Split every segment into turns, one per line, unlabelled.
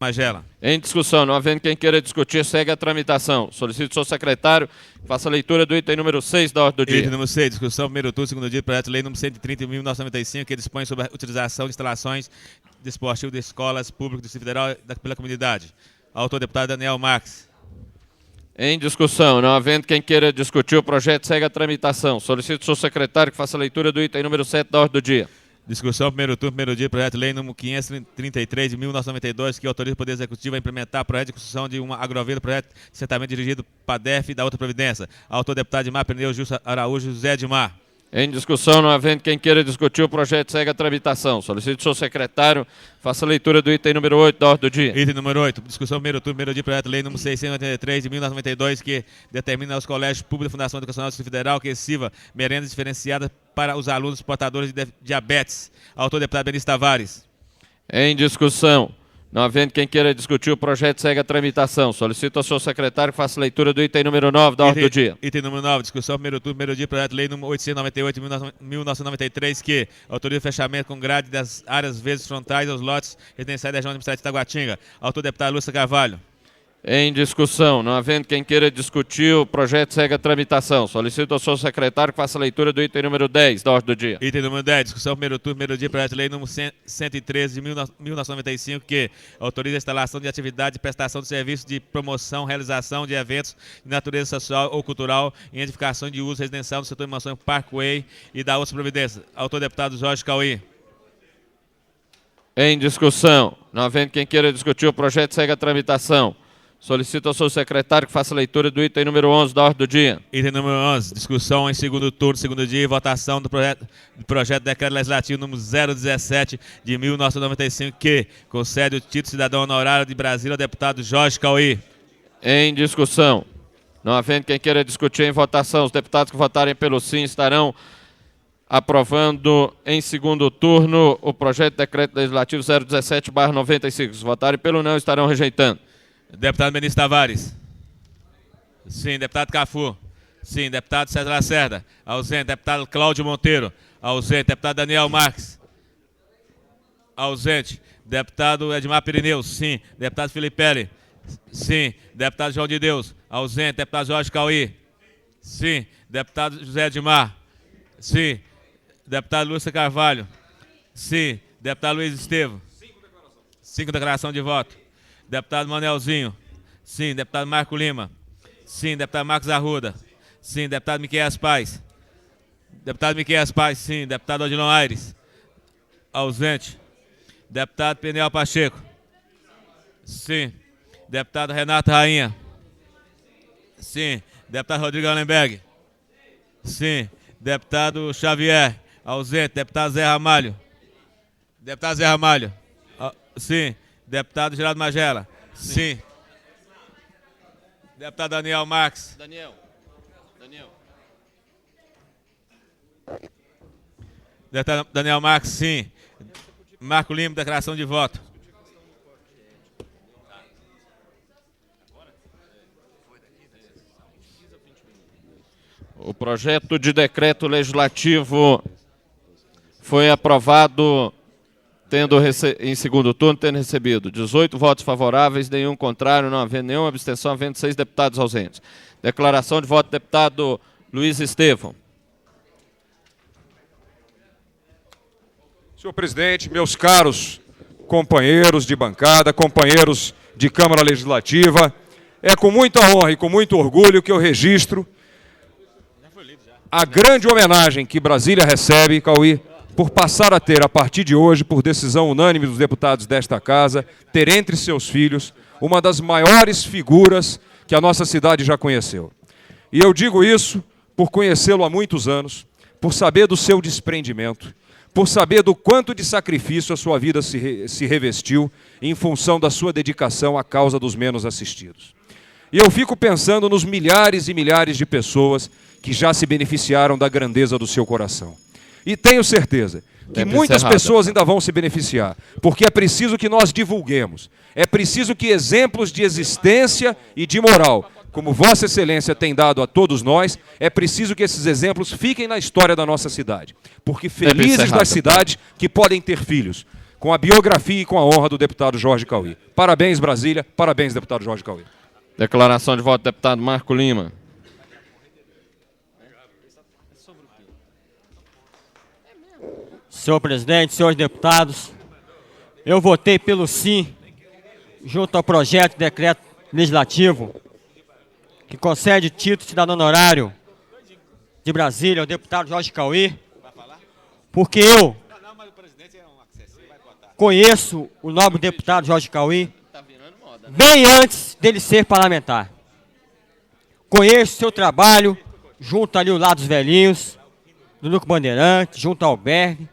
Magela.
Em discussão, não havendo quem queira discutir, segue a tramitação. Solicito ao senhor secretário que faça a leitura do item número 6 da ordem do dia.
Item número 6, discussão, primeiro turno, segundo dia, projeto de lei número 130 de 1995, que dispõe sobre a utilização de instalações desportivas de escolas públicas do Distrito Federal pela comunidade. Autor, deputado Daniel Marques.
Em discussão, não havendo quem queira discutir, o projeto segue a tramitação. Solicito ao senhor secretário que faça a leitura do item número 7 da ordem do dia.
Discussão, primeiro turno, primeiro dia, projeto de lei número 533 de 1992, que autoriza o Poder Executivo a implementar projeto de construção de uma agrovila, projeto de assentamento dirigido para a DEF e da outra providência. Autor, deputado Edmar Pneu Justo Araújo José Edmar.
Em discussão, não havendo quem queira discutir, o projeto segue a tramitação. Solicito ao senhor secretário faça a leitura do item número 8 da ordem do dia.
Item número 8, discussão, primeiro turno, primeiro dia, projeto de lei número 683 de 1992, que determina aos colégios públicos da Fundação Educacional do Distrito Federal que sirva merendas diferenciadas para os alunos portadores de diabetes. Autor, deputado Benício Tavares.
Em discussão, não havendo quem queira discutir, o projeto segue a tramitação. Solicito ao senhor secretário que faça a leitura do item número 9 da ordem do dia.
Item número 9, discussão, primeiro turno, primeiro dia, projeto de lei número 898 de 1993, que autoriza o fechamento com grade das áreas verdes frontais aos lotes residenciais da região administrativa de Taguatinga. Autor, deputado Lúcia Carvalho.
Em discussão, não havendo quem queira discutir, o projeto segue a tramitação. Solicito ao senhor secretário que faça a leitura do item número 10 da ordem do dia.
Item número 10, discussão, primeiro turno, primeiro dia, projeto de lei número 113 de 1995, que autoriza a instalação de atividade de prestação de serviços de promoção, realização de eventos de natureza social ou cultural em edificação de uso residencial no setor de mansão Parkway e da outra providência. Autor, deputado Jorge Cauí.
Em discussão, não havendo quem queira discutir, o projeto segue a tramitação. Solicito ao senhor secretário que faça a leitura do item número 11 da ordem do dia.
Item número 11, discussão em segundo turno, segundo dia e votação do projeto de decreto legislativo número 017 de 1995, que concede o título de cidadão honorário de Brasília ao deputado Jorge Cauí.
Em discussão, não havendo quem queira discutir em votação, os deputados que votarem pelo sim estarão aprovando em segundo turno o projeto de decreto legislativo 017/95. Se votarem pelo não, estarão rejeitando.
Deputado Benício Tavares. Sim. Deputado Cafu. Sim. Deputado César Lacerda. Ausente. Deputado Cláudio Monteiro. Ausente. Deputado Daniel Marques. Ausente. Deputado Edmar Perineu. Sim. Deputado Felipe Pérez. Sim. Deputado João de Deus. Ausente. Deputado Jorge Cauí. Sim. Deputado José Edmar. Sim. Deputado Lúcia Carvalho. Sim. Deputado Luiz Estevam. 5 declarações de voto. Deputado Manelzinho. Sim. Deputado Marco Lima. Sim. Deputado Marcos Arruda. Sim. Deputado Miqueias Paz. Deputado Miqueias Paz. Sim. Deputado Odilon Aires. Ausente. Deputado Peniel Pacheco. Sim. Deputado Renato Rainha. Sim. Deputado Rodrigo Allenberg. Sim. Deputado Xavier. Ausente. Deputado Zé Ramalho. Deputado Zé Ramalho. Sim. Deputado Geraldo Magela. Sim. Deputado Daniel Marques.
Daniel.
Deputado Daniel Marques, sim. Marco Lima, declaração de voto.
O projeto de decreto legislativo foi aprovado em segundo turno, tendo recebido 18 votos favoráveis, nenhum contrário, não havendo nenhuma abstenção, havendo 6 deputados ausentes. Declaração de voto, deputado Luiz Estevam.
Senhor presidente, meus caros companheiros de bancada, companheiros de Câmara Legislativa, é com muita honra e com muito orgulho que eu registro a grande homenagem que Brasília recebe, Cauí, por passar a ter, a partir de hoje, por decisão unânime dos deputados desta casa, ter entre seus filhos uma das maiores figuras que a nossa cidade já conheceu. E eu digo isso por conhecê-lo há muitos anos, por saber do seu desprendimento, por saber do quanto de sacrifício a sua vida se revestiu em função da sua dedicação à causa dos menos assistidos. E eu fico pensando nos milhares e milhares de pessoas que já se beneficiaram da grandeza do seu coração. E tenho certeza que muitas pessoas ainda vão se beneficiar, porque é preciso que nós divulguemos, é preciso que exemplos de existência e de moral, como Vossa Excelência tem dado a todos nós, é preciso que esses exemplos fiquem na história da nossa cidade. Porque felizes das cidades que podem ter filhos, com a biografia e com a honra do deputado Jorge Cauí. Parabéns, Brasília. Parabéns, deputado Jorge Cauí.
Declaração de voto, deputado Marco Lima.
Senhor presidente, senhores deputados, eu votei pelo sim, junto ao projeto de decreto legislativo que concede título de cidadão honorário de Brasília ao deputado Jorge Cauí, porque eu conheço o nobre deputado Jorge Cauí bem antes dele ser parlamentar. Conheço seu trabalho junto ali ao lado dos velhinhos, do Núcleo Bandeirante, junto ao albergue,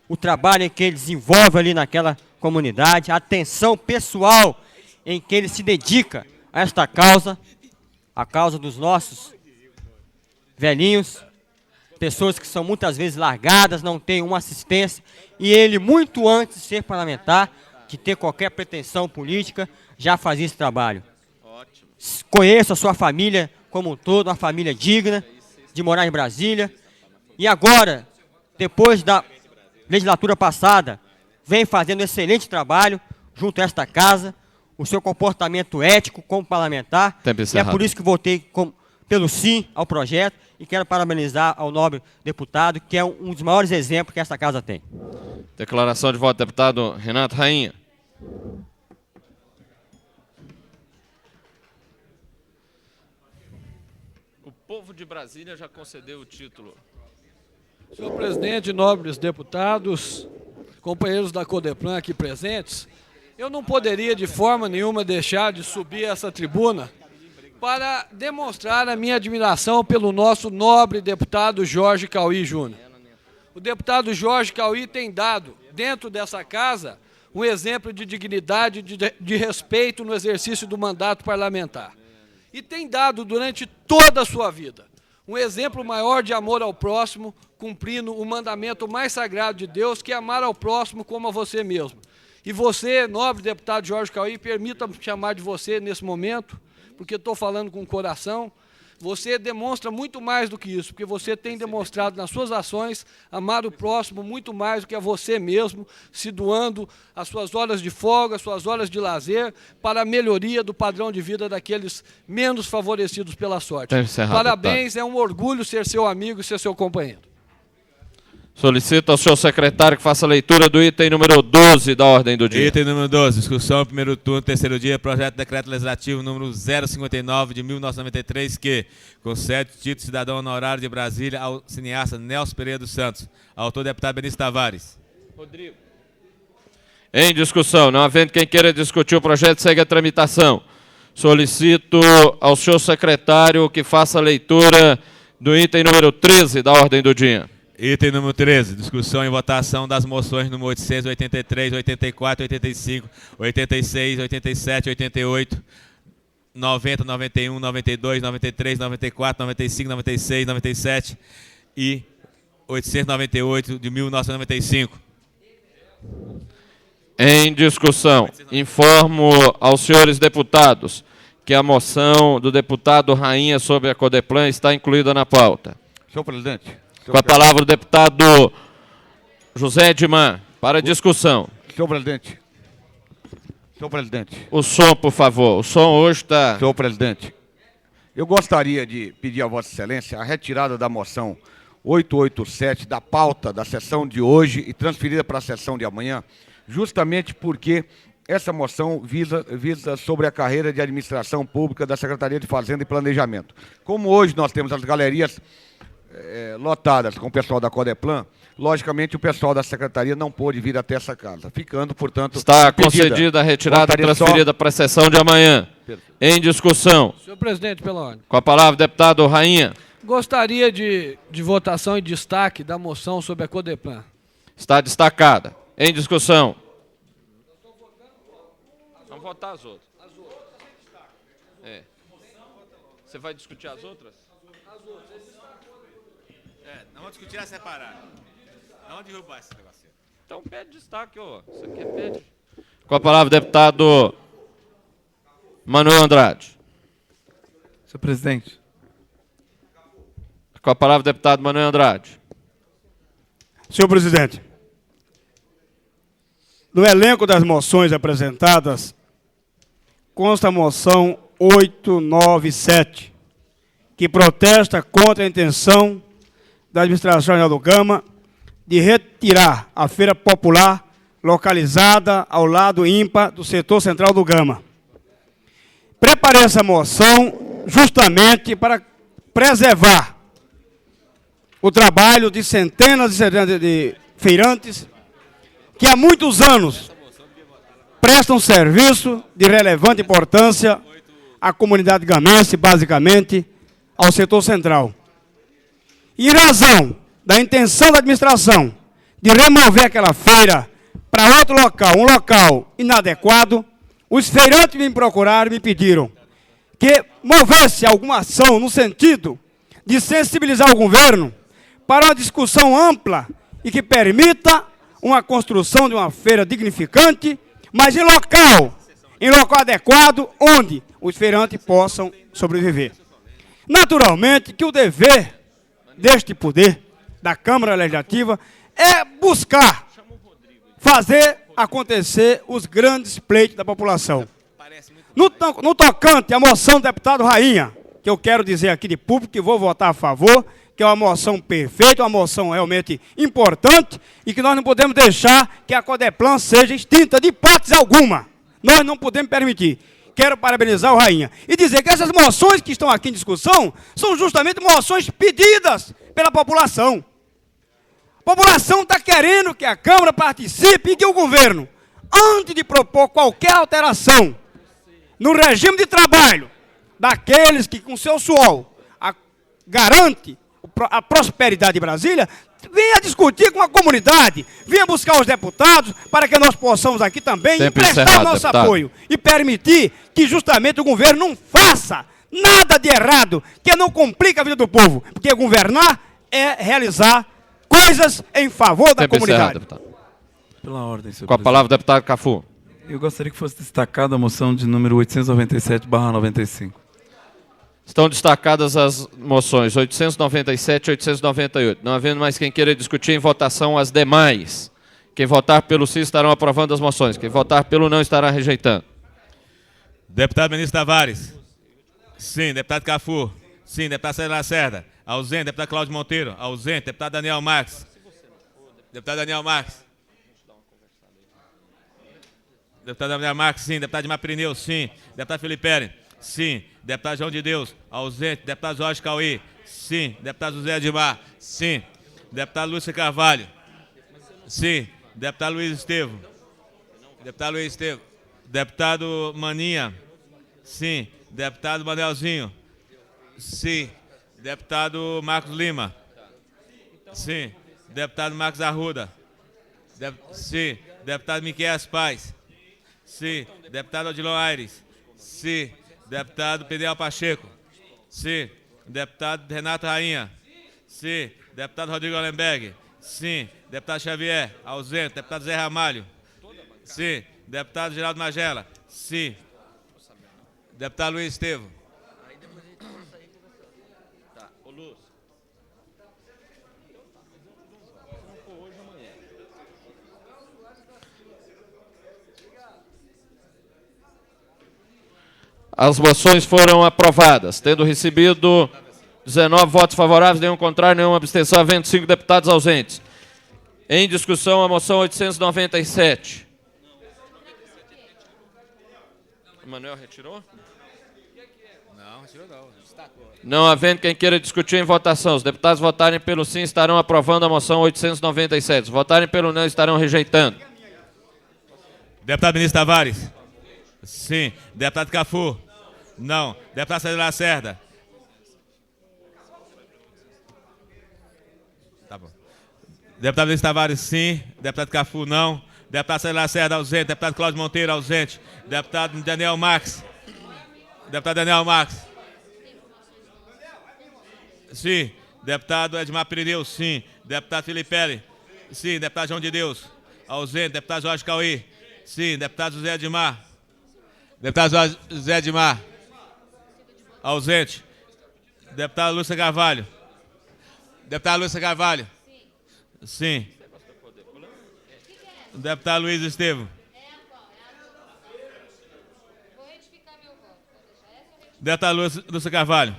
o trabalho em que ele desenvolve ali naquela comunidade, a atenção pessoal em que ele se dedica a esta causa, a causa dos nossos velhinhos, pessoas que são muitas vezes largadas, não têm uma assistência, e ele, muito antes de ser parlamentar, de ter qualquer pretensão política, já fazia esse trabalho. Ótimo. Conheço a sua família como um todo, uma família digna, de morar em Brasília, e agora, depois da legislatura passada, vem fazendo um excelente trabalho junto a esta casa, o seu comportamento ético como parlamentar, e é por isso que votei pelo sim ao projeto, e quero parabenizar ao nobre deputado, que é um dos maiores exemplos que esta casa tem.
Declaração de voto, deputado Renato Rainha. O povo de Brasília já concedeu o título.
Senhor presidente, nobres deputados, companheiros da Codeplan aqui presentes, eu não poderia de forma nenhuma deixar de subir essa tribuna para demonstrar a minha admiração pelo nosso nobre deputado Jorge Cauí Júnior. O deputado Jorge Cauí tem dado, dentro dessa casa, um exemplo de dignidade, de respeito no exercício do mandato parlamentar. E tem dado, durante toda a sua vida, um exemplo maior de amor ao próximo, cumprindo o mandamento mais sagrado de Deus, que é amar ao próximo como a você mesmo. E você, nobre deputado Jorge Cauí, permita-me chamar de você nesse momento, porque estou falando com o coração, você demonstra muito mais do que isso, porque você tem demonstrado nas suas ações amar o próximo muito mais do que a você mesmo, se doando as suas horas de folga, as suas horas de lazer, para a melhoria do padrão de vida daqueles menos favorecidos pela sorte. Parabéns, é um orgulho ser seu amigo e ser seu companheiro.
Solicito ao senhor secretário que faça a leitura do item número 12 da ordem do dia.
Item número 12, discussão, primeiro turno, terceiro dia, projeto de decreto legislativo número 059 de 1993, que concede título de cidadão honorário de Brasília ao cineasta Nelson Pereira dos Santos. Autor, deputado Benício Tavares.
Rodrigo. Em discussão, não havendo quem queira discutir o projeto, segue a tramitação. Solicito ao senhor secretário que faça a leitura do item número 13 da ordem do dia.
Item número 13, discussão e votação das moções número 883, 84, 85, 86, 87, 88, 90, 91, 92, 93, 94, 95, 96, 97 e 898 de 1995.
Em discussão, informo aos senhores deputados que a moção do deputado Rainha sobre a Codeplan está incluída na pauta.
Senhor presidente.
Com a palavra o deputado José Edmar, para discussão.
Senhor presidente. Senhor presidente.
O som, por favor. O som hoje está...
Senhor presidente, eu gostaria de pedir a Vossa Excelência a retirada da moção 887 da pauta da sessão de hoje e transferida para a sessão de amanhã, justamente porque essa moção visa sobre a carreira de administração pública da Secretaria de Fazenda e Planejamento. Como hoje nós temos as galerias lotadas com o pessoal da Codeplan, logicamente o pessoal da Secretaria não pôde vir até essa casa, ficando, portanto...
Está concedida a retirada e transferida para a sessão de amanhã. Em discussão.
Senhor presidente, pela ordem.
Com a palavra, deputado Rainha.
Gostaria de votação e destaque da moção sobre a Codeplan.
Está destacada. Em discussão. Vamos votar as outras. Você vai discutir as outras?
Não vamos discutir a separar. Não vamos derrubar esse negócio.
Então pede destaque, ó. Isso aqui pede. Com a palavra, deputado Manuel Andrade.
Senhor presidente.
Com a palavra, deputado Manuel Andrade.
Senhor presidente, No elenco das moções apresentadas, consta a moção 897, que protesta contra a intenção da administração geral do Gama de retirar a feira popular localizada ao lado ímpar do setor central do Gama. Preparei essa moção justamente para preservar o trabalho de centenas e centenas de feirantes que há muitos anos prestam serviço de relevante importância à comunidade gamense, basicamente ao setor central. E em razão da intenção da administração de remover aquela feira para outro local, um local inadequado, os feirantes me procuraram e me pediram que movesse alguma ação no sentido de sensibilizar o governo para uma discussão ampla e que permita uma construção de uma feira dignificante, mas em local adequado, onde os feirantes possam sobreviver. Naturalmente que o dever deste poder, da Câmara Legislativa, é buscar fazer acontecer os grandes pleitos da população. No tocante à moção do deputado Rainha, que eu quero dizer aqui de público que vou votar a favor, que é uma moção perfeita, uma moção realmente importante, e que nós não podemos deixar que a Codeplan seja extinta de hipótese alguma. Nós não podemos permitir. Quero parabenizar o Rainha e dizer que essas moções que estão aqui em discussão são justamente moções pedidas pela população. A população está querendo que a Câmara participe e que o governo, antes de propor qualquer alteração no regime de trabalho daqueles que, com seu suor, garante a prosperidade de Brasília, venha discutir com a comunidade, venha buscar os deputados para que nós possamos aqui também emprestar nosso apoio e permitir que justamente o governo não faça nada de errado, que não complique a vida do povo, porque governar é realizar coisas em favor da comunidade.
Pela ordem, senhor
Com a palavra, deputado Cafu.
Eu gostaria que fosse destacada a moção de número 897/95.
Estão destacadas as moções 897 e 898. Não havendo mais quem queira discutir em votação as demais. Quem votar pelo sim estarão aprovando as moções. Quem votar pelo não estará rejeitando.
Deputado Ministro Tavares. Sim. Deputado Cafu. Sim. Deputado César Lacerda. Ausente. Deputado Cláudio Monteiro. Ausente. Deputado Daniel Marques. Deputado Daniel Marques. Deputado Daniel Marques, sim. Deputado Edmar Pirineu, sim. Deputado Felipe Pérez, sim. Deputado João de Deus, ausente. Deputado Jorge Cauí, sim. Deputado José Edmar, sim. Deputado Lúcio Carvalho, sim. Deputado Luiz Estevam. Deputado Luiz Estevam. Deputado Maninha, sim. Deputado Manelzinho, sim. Deputado Marcos Lima, sim. Deputado Marcos Arruda, sim. Deputado Miquel Paz, sim. Deputado Odilon Aires, sim. Deputado Pedro Pacheco, sim. Deputado Renato Rainha, sim. Deputado Rodrigo Allenberg, sim. Deputado Xavier, ausente. Deputado Zé Ramalho, sim. Deputado Geraldo Magela, sim. Deputado Luiz Estevam.
As moções foram aprovadas, tendo recebido 19 votos favoráveis, nenhum contrário, nenhuma abstenção, havendo 5 deputados ausentes. Em discussão, a moção 897. O Manuel retirou?
Não, retirou não.
Não havendo quem queira discutir em votação, os deputados votarem pelo sim estarão aprovando a moção 897. Se votarem pelo não estarão rejeitando.
Deputado Ministro Tavares. Sim. Deputado Cafu. Não. Deputado César Lacerda. Tá bom. Deputado Ministro Tavares, sim. Deputado Cafu, não. Deputado César Lacerda, ausente. Deputado Cláudio Monteiro, ausente. Deputado Daniel Marques. Deputado Daniel Marques. Sim. Deputado Edmar Pirineu, sim. Deputado Felipe Pérez. Sim. Deputado João de Deus, ausente. Deputado Jorge Cauí. Sim. Deputado José Edmar. Deputado José Edmar, ausente. Deputado Lúcia Carvalho. Deputado Lúcia Carvalho. Sim. Deputado Luiz Estevam. Deputado Lúcia Carvalho.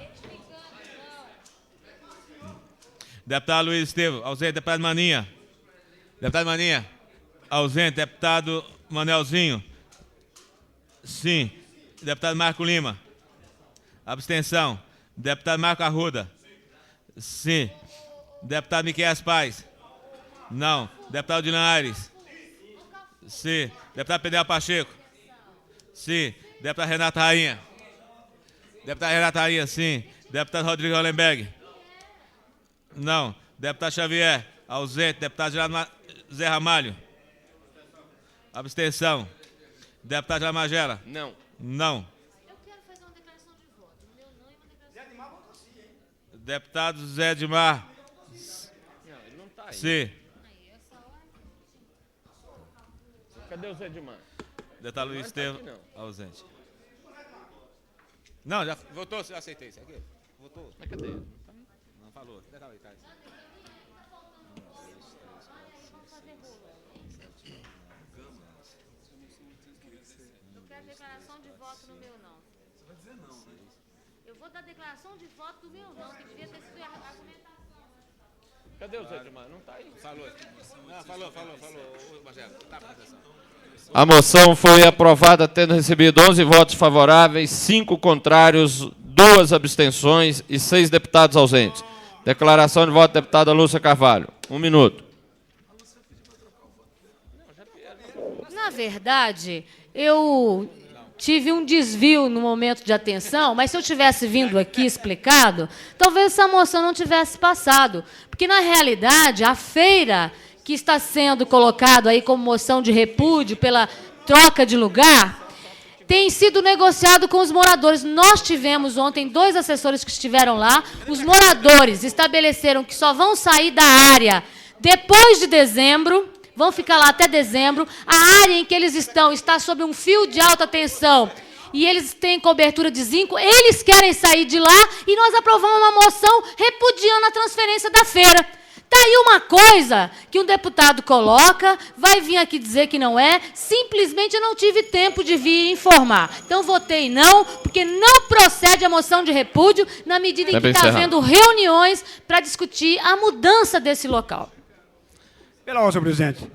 Deputado Luiz Estevam, ausente. Deputado Maninha. Deputado Maninha, ausente. Deputado Manelzinho. Sim. Deputado Marco Lima. Abstenção. Deputado Marco Arruda. Sim. Deputado Miquel Paz. Não. Deputado Dilan Aires. Sim. Deputado Pedro Pacheco. Sim. Deputado Renato Rainha. Deputado Renato Rainha, sim. Deputado Rodrigo Hollenberg. Não. Deputado Xavier, ausente. Deputado Zé Ramalho. Abstenção. Deputado Jair Magela.
Não.
Não.
Eu quero fazer uma declaração de voto. O meu não é uma declaração de voto.
Deputado Zé Edmar.
Não, ele não está aí.
Sim.
Cadê o Zé Edmar?
Deputado Luiz Estevam, ausente. Não, já votou, já aceitei isso aqui. Votou.
Mas cadê ele?
Não falou. Cadê a Itália?
Eu quero declaração de voto no meu não. Você vai dizer não, né? Eu vou dar declaração de voto do meu não, que devia ter sido a argumentação.
Cadê o Zé Edmar? Não está aí.
Falou. Não, falou, Marcelo. Tá, presta atenção.
A moção foi aprovada, tendo recebido 11 votos favoráveis, 5 contrários, 2 abstenções e 6 deputados ausentes. Declaração de voto, deputada Lúcia Carvalho. 1 minuto.
Na verdade, eu tive um desvio no momento de atenção, mas se eu tivesse vindo aqui explicado, talvez essa moção não tivesse passado. Porque, na realidade, a feira que está sendo colocado aí como moção de repúdio pela troca de lugar, tem sido negociado com os moradores. Nós tivemos ontem 2 assessores que estiveram lá. Os moradores estabeleceram que só vão sair da área depois de dezembro, vão ficar lá até dezembro. A área em que eles estão está sob um fio de alta tensão e eles têm cobertura de zinco. Eles querem sair de lá e nós aprovamos uma moção repudiando a transferência da feira. Está aí uma coisa que um deputado coloca, vai vir aqui dizer que não é, simplesmente eu não tive tempo de vir informar. Então, votei não, porque não procede a moção de repúdio, na medida em que está havendo reuniões para discutir a mudança desse local.
Pela ordem, senhor presidente.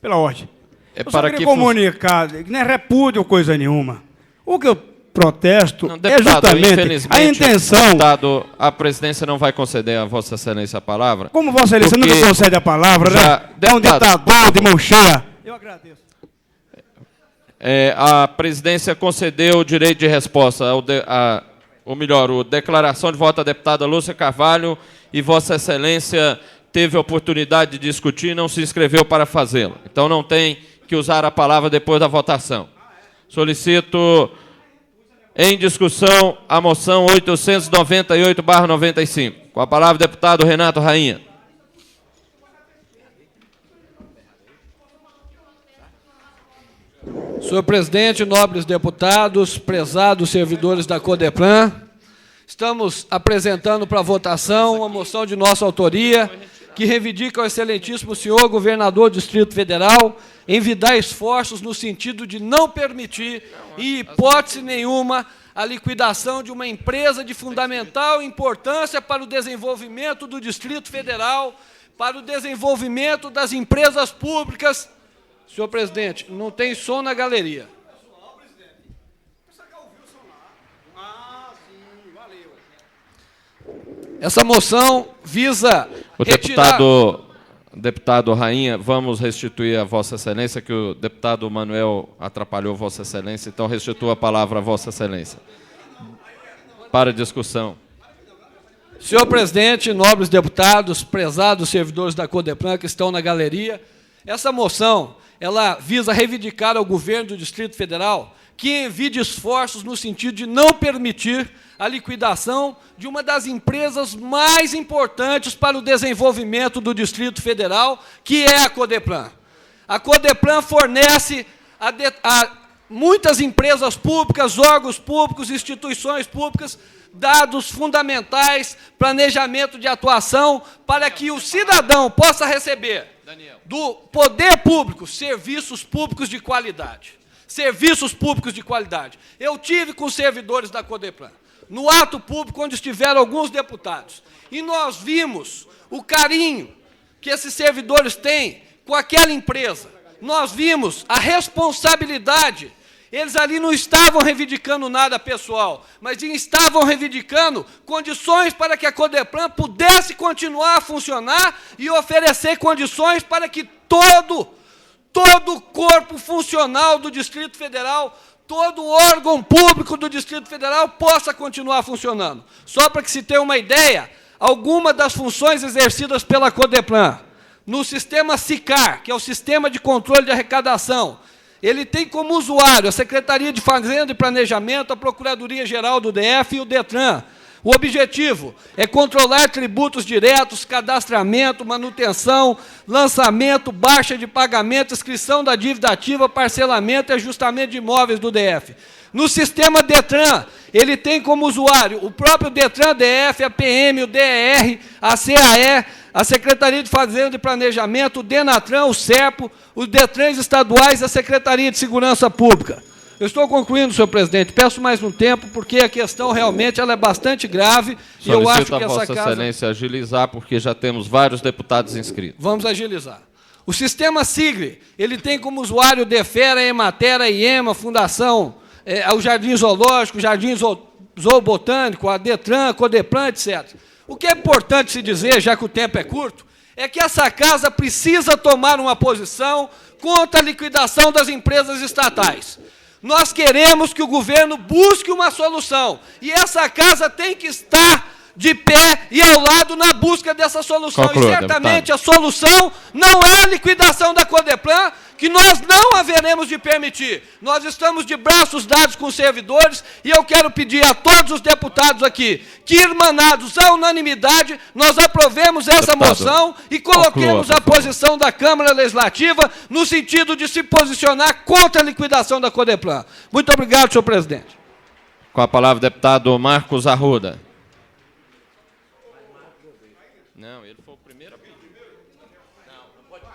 Pela ordem.
É
eu
para
só queria
que
comunicar, que não é repúdio coisa nenhuma. O que eu protesto
Não, deputado,
é justamente
infelizmente,
a intenção...
Deputado, a presidência não vai conceder a Vossa Excelência a palavra.
Como Vossa Excelência nunca concede a palavra,
já,
né? É um ditador de mão cheia. Eu agradeço.
A presidência concedeu o direito de resposta, ou melhor, a declaração de voto à deputada Lúcia Carvalho, e Vossa Excelência teve a oportunidade de discutir e não se inscreveu para fazê-lo. Então não tem que usar a palavra depois da votação. Solicito em discussão a moção 898/95. Com a palavra, o deputado Renato Rainha.
Senhor presidente, nobres deputados, prezados servidores da CODEPLAN, estamos apresentando para votação uma moção de nossa autoria que reivindica ao excelentíssimo senhor governador do Distrito Federal envidar esforços no sentido de não permitir, em hipótese nenhuma, a liquidação de uma empresa de fundamental importância para o desenvolvimento do Distrito Federal, para o desenvolvimento das empresas públicas. Senhor presidente, não tem som na galeria. Essa moção visa retirar...
Deputado Rainha, vamos restituir a Vossa Excelência, que o deputado Manuel atrapalhou Vossa Excelência, então restitua a palavra a Vossa Excelência. Para discussão.
Senhor presidente, nobres deputados, prezados servidores da CODEPLAN que estão na galeria, essa moção, ela visa reivindicar ao governo do Distrito Federal que envide esforços no sentido de não permitir a liquidação de uma das empresas mais importantes para o desenvolvimento do Distrito Federal, que é a CODEPLAN. A CODEPLAN fornece a muitas empresas públicas, órgãos públicos, instituições públicas, dados fundamentais, planejamento de atuação, para que o cidadão possa receber do poder público, serviços públicos de qualidade. Serviços públicos de qualidade. Eu tive com servidores da Codeplan, no ato público onde estiveram alguns deputados, e nós vimos o carinho que esses servidores têm com aquela empresa. Nós vimos a responsabilidade. Eles ali não estavam reivindicando nada pessoal, mas estavam reivindicando condições para que a Codeplan pudesse continuar a funcionar e oferecer condições para que todo o corpo funcional do Distrito Federal, todo órgão público do Distrito Federal possa continuar funcionando. Só para que se tenha uma ideia, algumas das funções exercidas pela Codeplan no sistema SICAR, que é o Sistema de Controle de Arrecadação, ele tem como usuário a Secretaria de Fazenda e Planejamento, a Procuradoria-Geral do DF e o DETRAN. O objetivo é controlar tributos diretos, cadastramento, manutenção, lançamento, baixa de pagamento, inscrição da dívida ativa, parcelamento e ajustamento de imóveis do DF. No sistema DETRAN, ele tem como usuário o próprio DETRAN DF, a PM, o DER, a CAE, a Secretaria de Fazenda e Planejamento, o DENATRAN, o SERPO, os DETRANs estaduais e a Secretaria de Segurança Pública. Eu estou concluindo, senhor presidente. Peço mais um tempo, porque a questão realmente ela é bastante grave. E eu acho que essa
Vossa Excelência agilizar, porque já temos vários deputados inscritos.
Vamos agilizar. O sistema SIGRE, ele tem como usuário Defera, Ematera, IEMA, Fundação, o Jardim Zoológico, o Jardim Zoobotânico, a DETRAN, Codeplan, etc. O que é importante se dizer, já que o tempo é curto, é que essa casa precisa tomar uma posição contra a liquidação das empresas estatais. Nós queremos que o governo busque uma solução. E essa casa tem que estar de pé e ao lado na busca dessa solução.
Conclua,
e certamente
deputado.
a solução não é a liquidação da Codeplan, que nós não haveremos de permitir. Nós estamos de braços dados com os servidores e eu quero pedir a todos os deputados aqui que, irmanados à unanimidade, nós aprovemos essa moção e coloquemos a posição da Câmara Legislativa no sentido de se posicionar contra a liquidação da Codeplan. Muito obrigado, senhor presidente.
Com a palavra, o deputado Marcos Arruda. Não, ele foi o primeiro a pedir.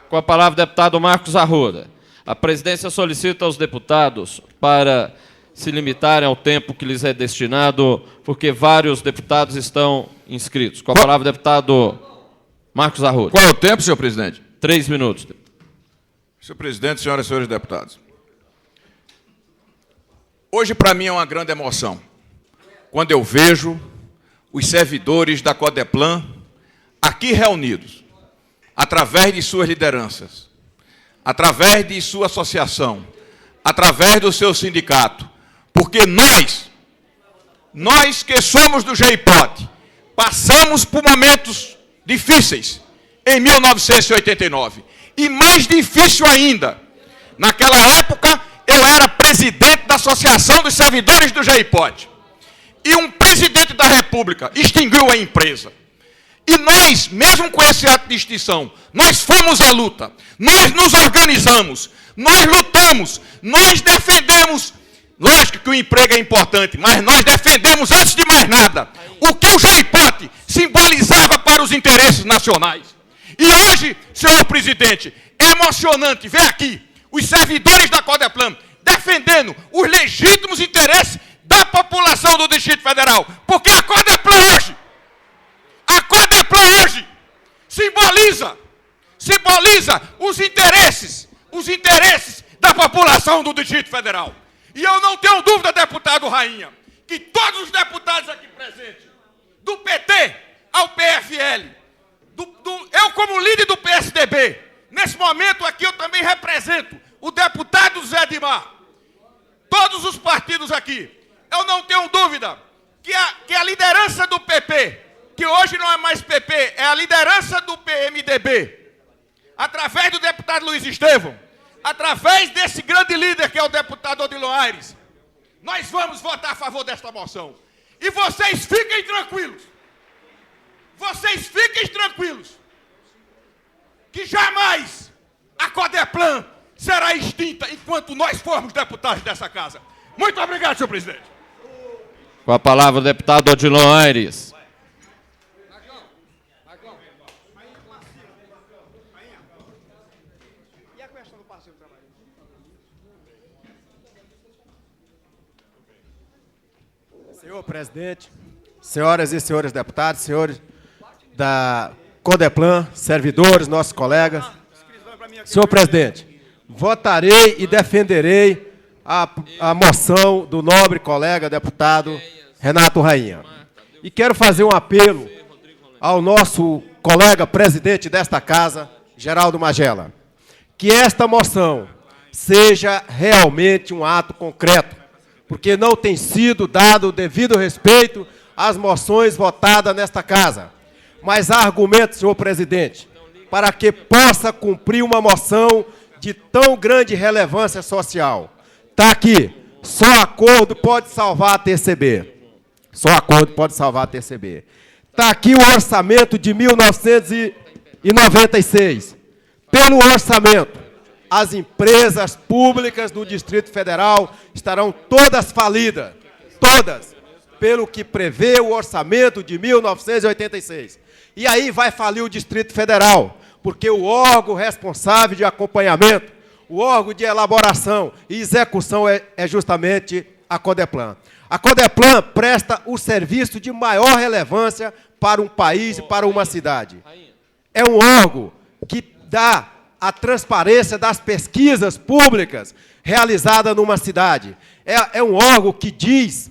Com a palavra, o deputado Marcos Arruda. A presidência solicita aos deputados para se limitarem ao tempo que lhes é destinado, porque vários deputados estão inscritos. Com a palavra, o deputado Marcos Arruda.
Qual é o tempo, senhor presidente?
3 minutos.
Senhor presidente, senhoras e senhores deputados. Hoje, para mim, é uma grande emoção quando eu vejo os servidores da Codeplan aqui reunidos, através de suas lideranças, através de sua associação, através do seu sindicato, porque nós que somos do GIPOT, passamos por momentos difíceis em 1989, e mais difícil ainda, naquela época eu era presidente da Associação dos Servidores do GIPOT, e um presidente da República extinguiu a empresa. E nós, mesmo com esse ato de extinção, nós fomos à luta, nós nos organizamos, nós lutamos, nós defendemos. Lógico que o emprego é importante, mas nós defendemos, antes de mais nada, o que o GIPOT simbolizava para os interesses nacionais. E hoje, senhor presidente, é emocionante ver aqui os servidores da Codeplan defendendo os legítimos interesses da população do Distrito Federal, porque a Codeplan hoje simboliza os interesses da população do Distrito Federal. E eu não tenho dúvida, deputado Rainha, que todos os deputados aqui presentes, do PT ao PFL, eu como líder do PSDB, nesse momento aqui eu também represento o deputado Zé Dimar, todos os partidos aqui, eu não tenho dúvida que a liderança do PP, que hoje não é mais PP, é a liderança do PMDB, através do deputado Luiz Estevão, através desse grande líder que é o deputado Odilon Aires, nós vamos votar a favor desta moção. E vocês fiquem tranquilos, que jamais a Codeplan será extinta enquanto nós formos deputados dessa casa. Muito obrigado, senhor presidente.
Com a palavra, o deputado Odilon Aires.
Senhor presidente, senhoras e senhores deputados, senhores da Codeplan, servidores, nossos colegas. Senhor presidente, votarei e defenderei a moção do nobre colega deputado Renato Rainha. E quero fazer um apelo ao nosso colega presidente desta casa, Geraldo Magela, que esta moção seja realmente um ato concreto, porque não tem sido dado o devido respeito às moções votadas nesta casa. Mas há argumentos, senhor presidente, para que possa cumprir uma moção de tão grande relevância social. Está aqui, só acordo pode salvar a TCB. Só acordo pode salvar a TCB. Está aqui o orçamento de 1996. Pelo orçamento, as empresas públicas do Distrito Federal estarão todas falidas. Todas. Pelo que prevê o orçamento de 1986. E aí vai falir o Distrito Federal, porque o órgão responsável de acompanhamento, o órgão de elaboração e execução é justamente a Codeplan. A Codeplan presta o serviço de maior relevância para um país e para uma cidade. É um órgão que dá a transparência das pesquisas públicas realizadas numa cidade. É um órgão que diz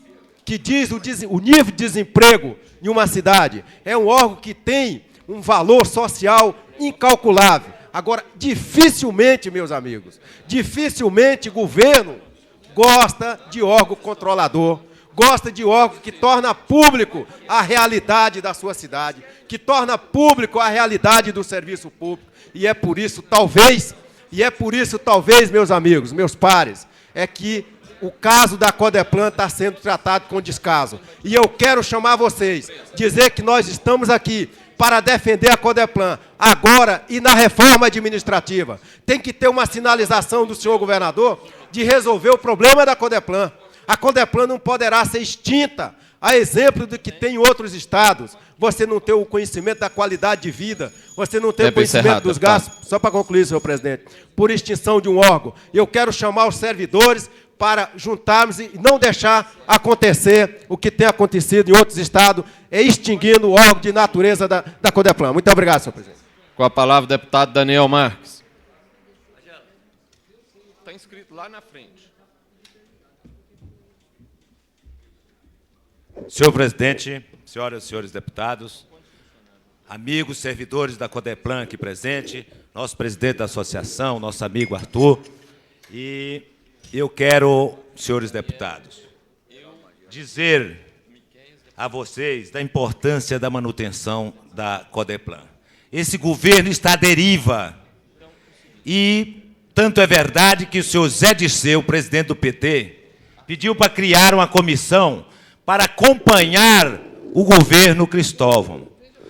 o nível de desemprego em uma cidade. É um órgão que tem um valor social incalculável. Agora, dificilmente, meus amigos, dificilmente governo gosta de órgão controlador, gosta de órgão que torna público a realidade da sua cidade, que torna público a realidade do serviço público. E é por isso, talvez, meus amigos, meus pares, é que o caso da Codeplan está sendo tratado com descaso. E eu quero chamar vocês, dizer que nós estamos aqui para defender a Codeplan, agora e na reforma administrativa. Tem que ter uma sinalização do senhor governador de resolver o problema da Codeplan. A Codeplan não poderá ser extinta, a exemplo do que tem em outros estados. Você não tem o conhecimento da qualidade de vida, você não tem o conhecimento dos gastos, só para concluir, senhor presidente, por extinção de um órgão. Eu quero chamar os servidores para juntarmos e não deixar acontecer o que tem acontecido em outros estados, extinguindo o órgão de natureza da Codeplan. Muito obrigado, senhor presidente.
Com a palavra, o deputado Daniel Marques. Está inscrito lá na frente.
Senhor presidente, senhoras e senhores deputados, amigos servidores da Codeplan aqui presente, nosso presidente da associação, nosso amigo Arthur, e eu quero, senhores deputados, dizer a vocês da importância da manutenção da Codeplan. Esse governo está à deriva. E tanto é verdade que o senhor Zé Dirceu, presidente do PT, pediu para criar uma comissão para acompanhar o governo Cristóvão.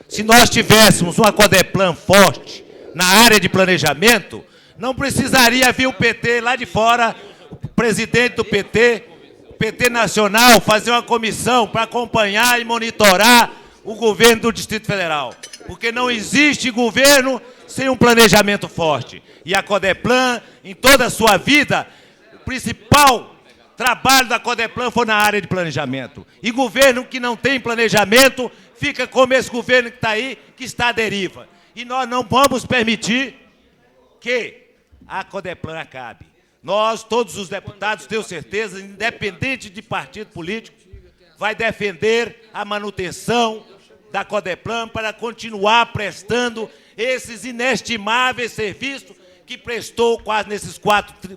Se nós tivéssemos uma Codeplan forte na área de planejamento, não precisaria vir o PT lá de fora, o presidente do PT, o PT Nacional, fazer uma comissão para acompanhar e monitorar o governo do Distrito Federal. Porque não existe governo sem um planejamento forte. E a Codeplan, em toda a sua vida, o principal trabalho da Codeplan foi na área de planejamento. E governo que não tem planejamento fica como esse governo que está aí, que está à deriva. E nós não vamos permitir que a Codeplan acabe. Nós, todos os deputados, tenho certeza, independente de partido político, vai defender a manutenção da Codeplan para continuar prestando esses inestimáveis serviços que prestou quase nesses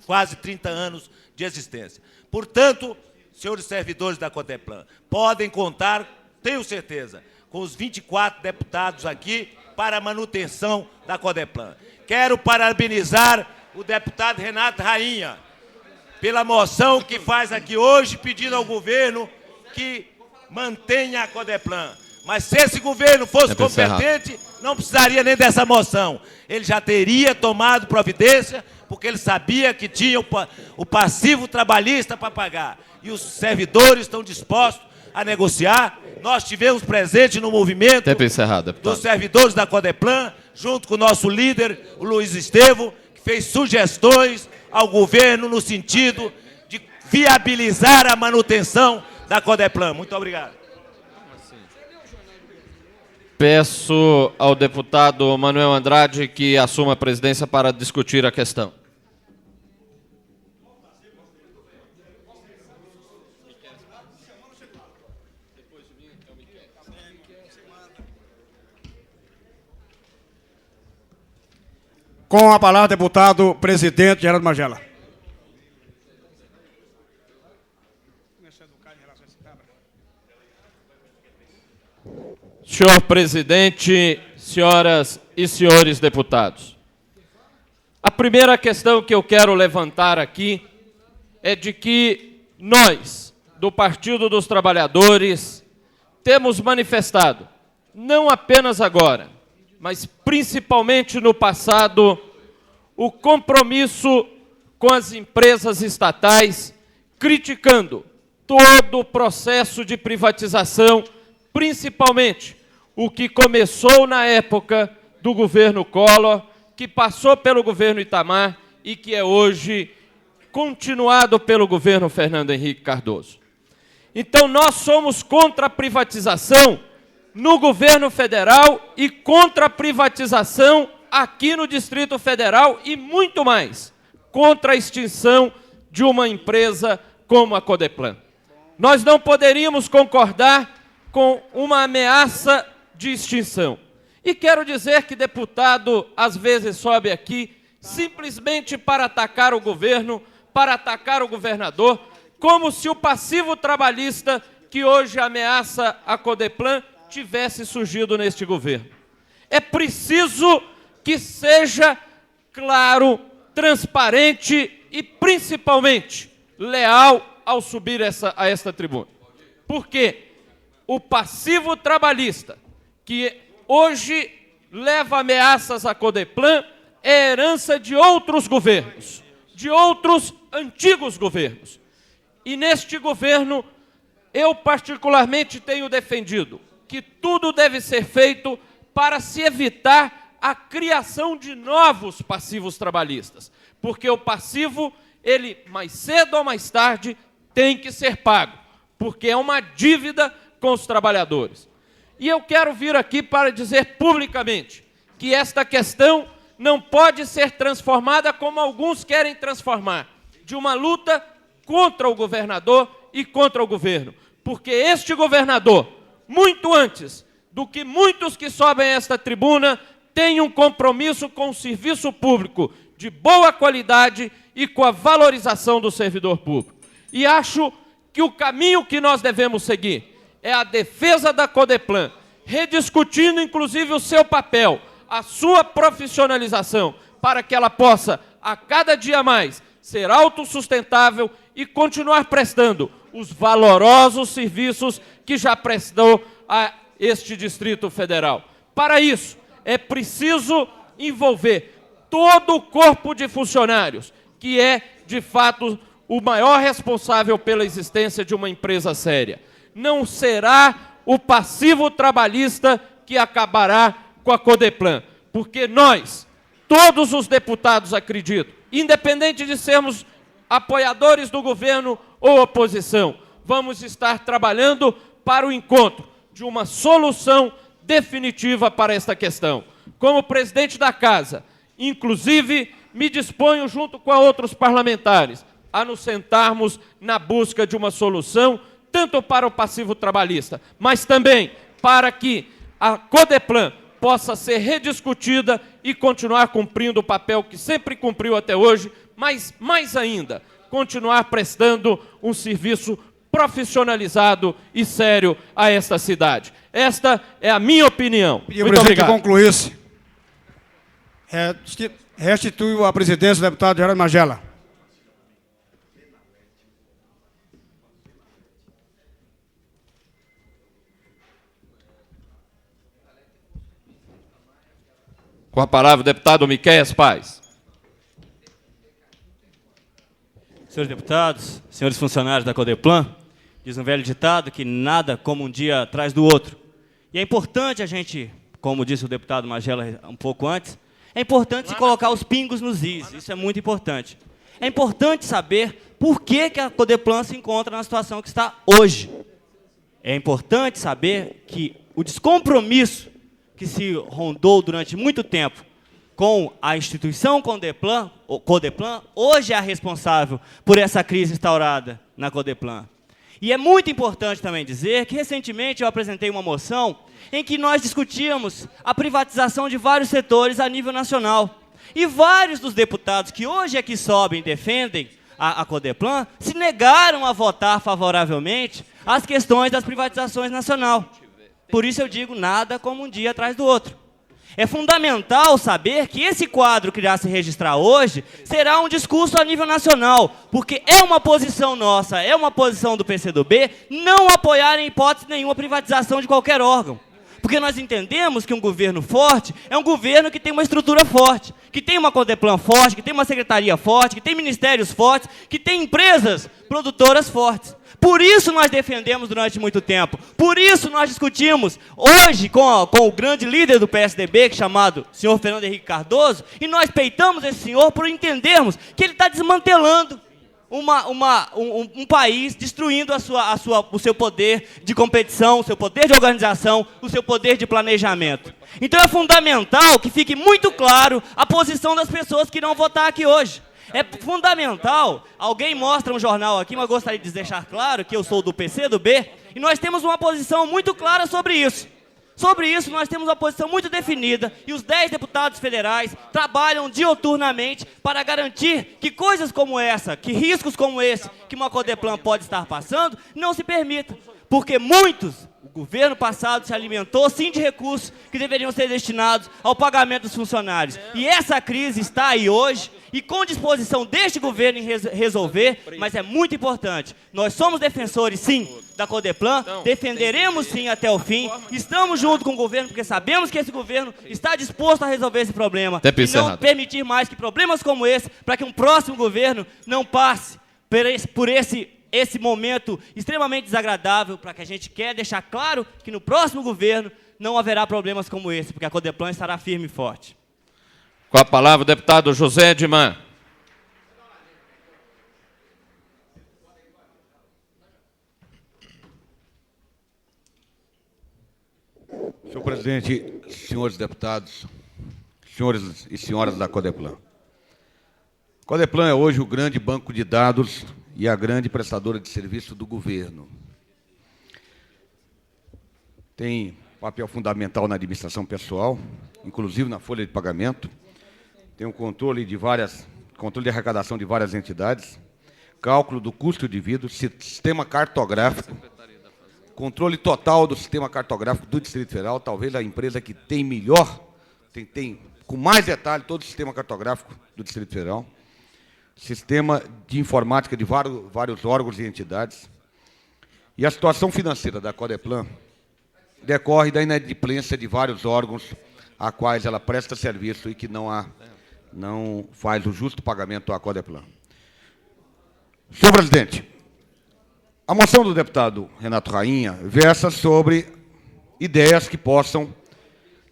quase 30 anos de existência. Portanto, senhores servidores da Codeplan, podem contar, tenho certeza, com os 24 deputados aqui para a manutenção da Codeplan. Quero parabenizar o deputado Renato Rainha pela moção que faz aqui hoje, pedindo ao governo que mantenha a Codeplan. Mas se esse governo fosse competente, não precisaria nem dessa moção. Ele já teria tomado providência, porque ele sabia que tinha o passivo trabalhista para pagar. E os servidores estão dispostos a negociar. Nós tivemos presente no movimento dos servidores da Codeplan, junto com o nosso líder, o Luiz Estevo, que fez sugestões ao governo no sentido de viabilizar a manutenção da Codeplan. Muito obrigado.
Peço ao deputado Manuel Andrade que assuma a presidência para discutir a questão.
Com a palavra, deputado presidente Geraldo Magela.
Senhor presidente, senhoras e senhores deputados, a primeira questão que eu quero levantar aqui é de que nós, do Partido dos Trabalhadores, temos manifestado, não apenas agora, mas principalmente no passado, o compromisso com as empresas estatais, criticando todo o processo de privatização, principalmente o que começou na época do governo Collor, que passou pelo governo Itamar e que é hoje continuado pelo governo Fernando Henrique Cardoso. Então, nós somos contra a privatização no governo federal e contra a privatização aqui no Distrito Federal e muito mais, contra a extinção de uma empresa como a Codeplan. Nós não poderíamos concordar com uma ameaça de extinção. E quero dizer que deputado às vezes sobe aqui simplesmente para atacar o governo, para atacar o governador, como se o passivo trabalhista que hoje ameaça a Codeplan tivesse surgido neste governo. É preciso que seja claro, transparente e, principalmente, leal ao subir a esta tribuna. Porque o passivo trabalhista, que hoje leva ameaças à Codeplan, é herança de outros governos, de outros antigos governos. E neste governo, eu particularmente tenho defendido que tudo deve ser feito para se evitar a criação de novos passivos trabalhistas. Porque o passivo, ele mais cedo ou mais tarde, tem que ser pago, porque é uma dívida com os trabalhadores. E eu quero vir aqui para dizer publicamente que esta questão não pode ser transformada como alguns querem transformar, de uma luta contra o governador e contra o governo. Porque este governador, muito antes do que muitos que sobem a esta tribuna, tem um compromisso com o serviço público de boa qualidade e com a valorização do servidor público. E acho que o caminho que nós devemos seguir é a defesa da Codeplan, rediscutindo inclusive o seu papel, a sua profissionalização, para que ela possa, a cada dia mais, ser autossustentável e continuar prestando os valorosos serviços que já prestou a este Distrito Federal. Para isso, é preciso envolver todo o corpo de funcionários, que é, de fato, o maior responsável pela existência de uma empresa séria. Não será o passivo trabalhista que acabará com a Codeplan, porque nós, todos os deputados, acredito, independente de sermos apoiadores do governo ou oposição, vamos estar trabalhando para o encontro de uma solução definitiva para esta questão. Como presidente da Casa, inclusive, me disponho, junto com outros parlamentares, a nos sentarmos na busca de uma solução, tanto para o passivo trabalhista, mas também para que a Codeplan possa ser rediscutida e continuar cumprindo o papel que sempre cumpriu até hoje, mas, mais ainda, continuar prestando um serviço profissionalizado e sério a esta cidade. Esta é a minha opinião.
Muito obrigado. Que concluísse. Restituo a presidência do deputado Geraldo Magela.
Com a palavra, o deputado Miqueias Paz.
Senhores deputados, senhores funcionários da Codeplan, diz um velho ditado que nada como um dia atrás do outro. E é importante a gente, como disse o deputado Magela um pouco antes, é importante se colocar os pingos nos is, isso é muito importante. É importante saber por que a Codeplan se encontra na situação que está hoje. É importante saber que o descompromisso que se rondou durante muito tempo com a instituição Codeplan, hoje é a responsável por essa crise instaurada na Codeplan. E é muito importante também dizer que, recentemente, eu apresentei uma moção em que nós discutíamos a privatização de vários setores a nível nacional. E vários dos deputados que hoje aqui sobem e defendem a Codeplan se negaram a votar favoravelmente às questões das privatizações nacional. Por isso eu digo, nada como um dia atrás do outro. É fundamental saber que esse quadro que irá se registrar hoje será um discurso a nível nacional, porque é uma posição nossa, é uma posição do PCdoB, não apoiar em hipótese nenhuma a privatização de qualquer órgão. Porque nós entendemos que um governo forte é um governo que tem uma estrutura forte, que tem uma Codeplan forte, que tem uma secretaria forte, que tem ministérios fortes, que tem empresas produtoras fortes. Por isso nós defendemos durante muito tempo, por isso nós discutimos hoje com o grande líder do PSDB, chamado senhor Fernando Henrique Cardoso, e nós peitamos esse senhor por entendermos que ele está desmantelando um país, destruindo o seu poder de competição, o seu poder de organização, o seu poder de planejamento. Então é fundamental que fique muito claro a posição das pessoas que irão votar aqui hoje. É fundamental, alguém mostra um jornal aqui, mas gostaria de deixar claro que eu sou do PCdoB, e nós temos uma posição muito clara sobre isso. Sobre isso, nós temos uma posição muito definida, e os 10 deputados federais trabalham diuturnamente para garantir que coisas como essa, que riscos como esse, que uma Codeplan pode estar passando, não se permitam. Porque o governo passado se alimentou, sim, de recursos que deveriam ser destinados ao pagamento dos funcionários. E essa crise está aí hoje, e com disposição deste governo em resolver, mas é muito importante. Nós somos defensores, sim, da Codeplan, defenderemos, sim, até o fim. Estamos junto com o governo, porque sabemos que esse governo está disposto a resolver esse problema. E não permitir mais que problemas como esse, para que um próximo governo não passe por esse momento extremamente desagradável, para que a gente quer deixar claro que no próximo governo não haverá problemas como esse, porque a Codeplan estará firme e forte.
Com a palavra, o deputado José Edman.
Senhor presidente, senhores deputados, senhores e senhoras da Codeplan. Codeplan é hoje o grande banco de dados e a grande prestadora de serviço do governo. Tem papel fundamental na administração pessoal, inclusive na folha de pagamento. Tem um controle de arrecadação de várias entidades, cálculo do custo de vida, sistema cartográfico, controle total do sistema cartográfico do Distrito Federal, talvez a empresa que tem melhor, tem com mais detalhe todo o sistema cartográfico do Distrito Federal, sistema de informática de vários órgãos e entidades. E a situação financeira da Codeplan decorre da inadimplência de vários órgãos a quais ela presta serviço e que não faz o justo pagamento à Codeplan. Senhor presidente, a moção do deputado Renato Rainha versa sobre ideias que possam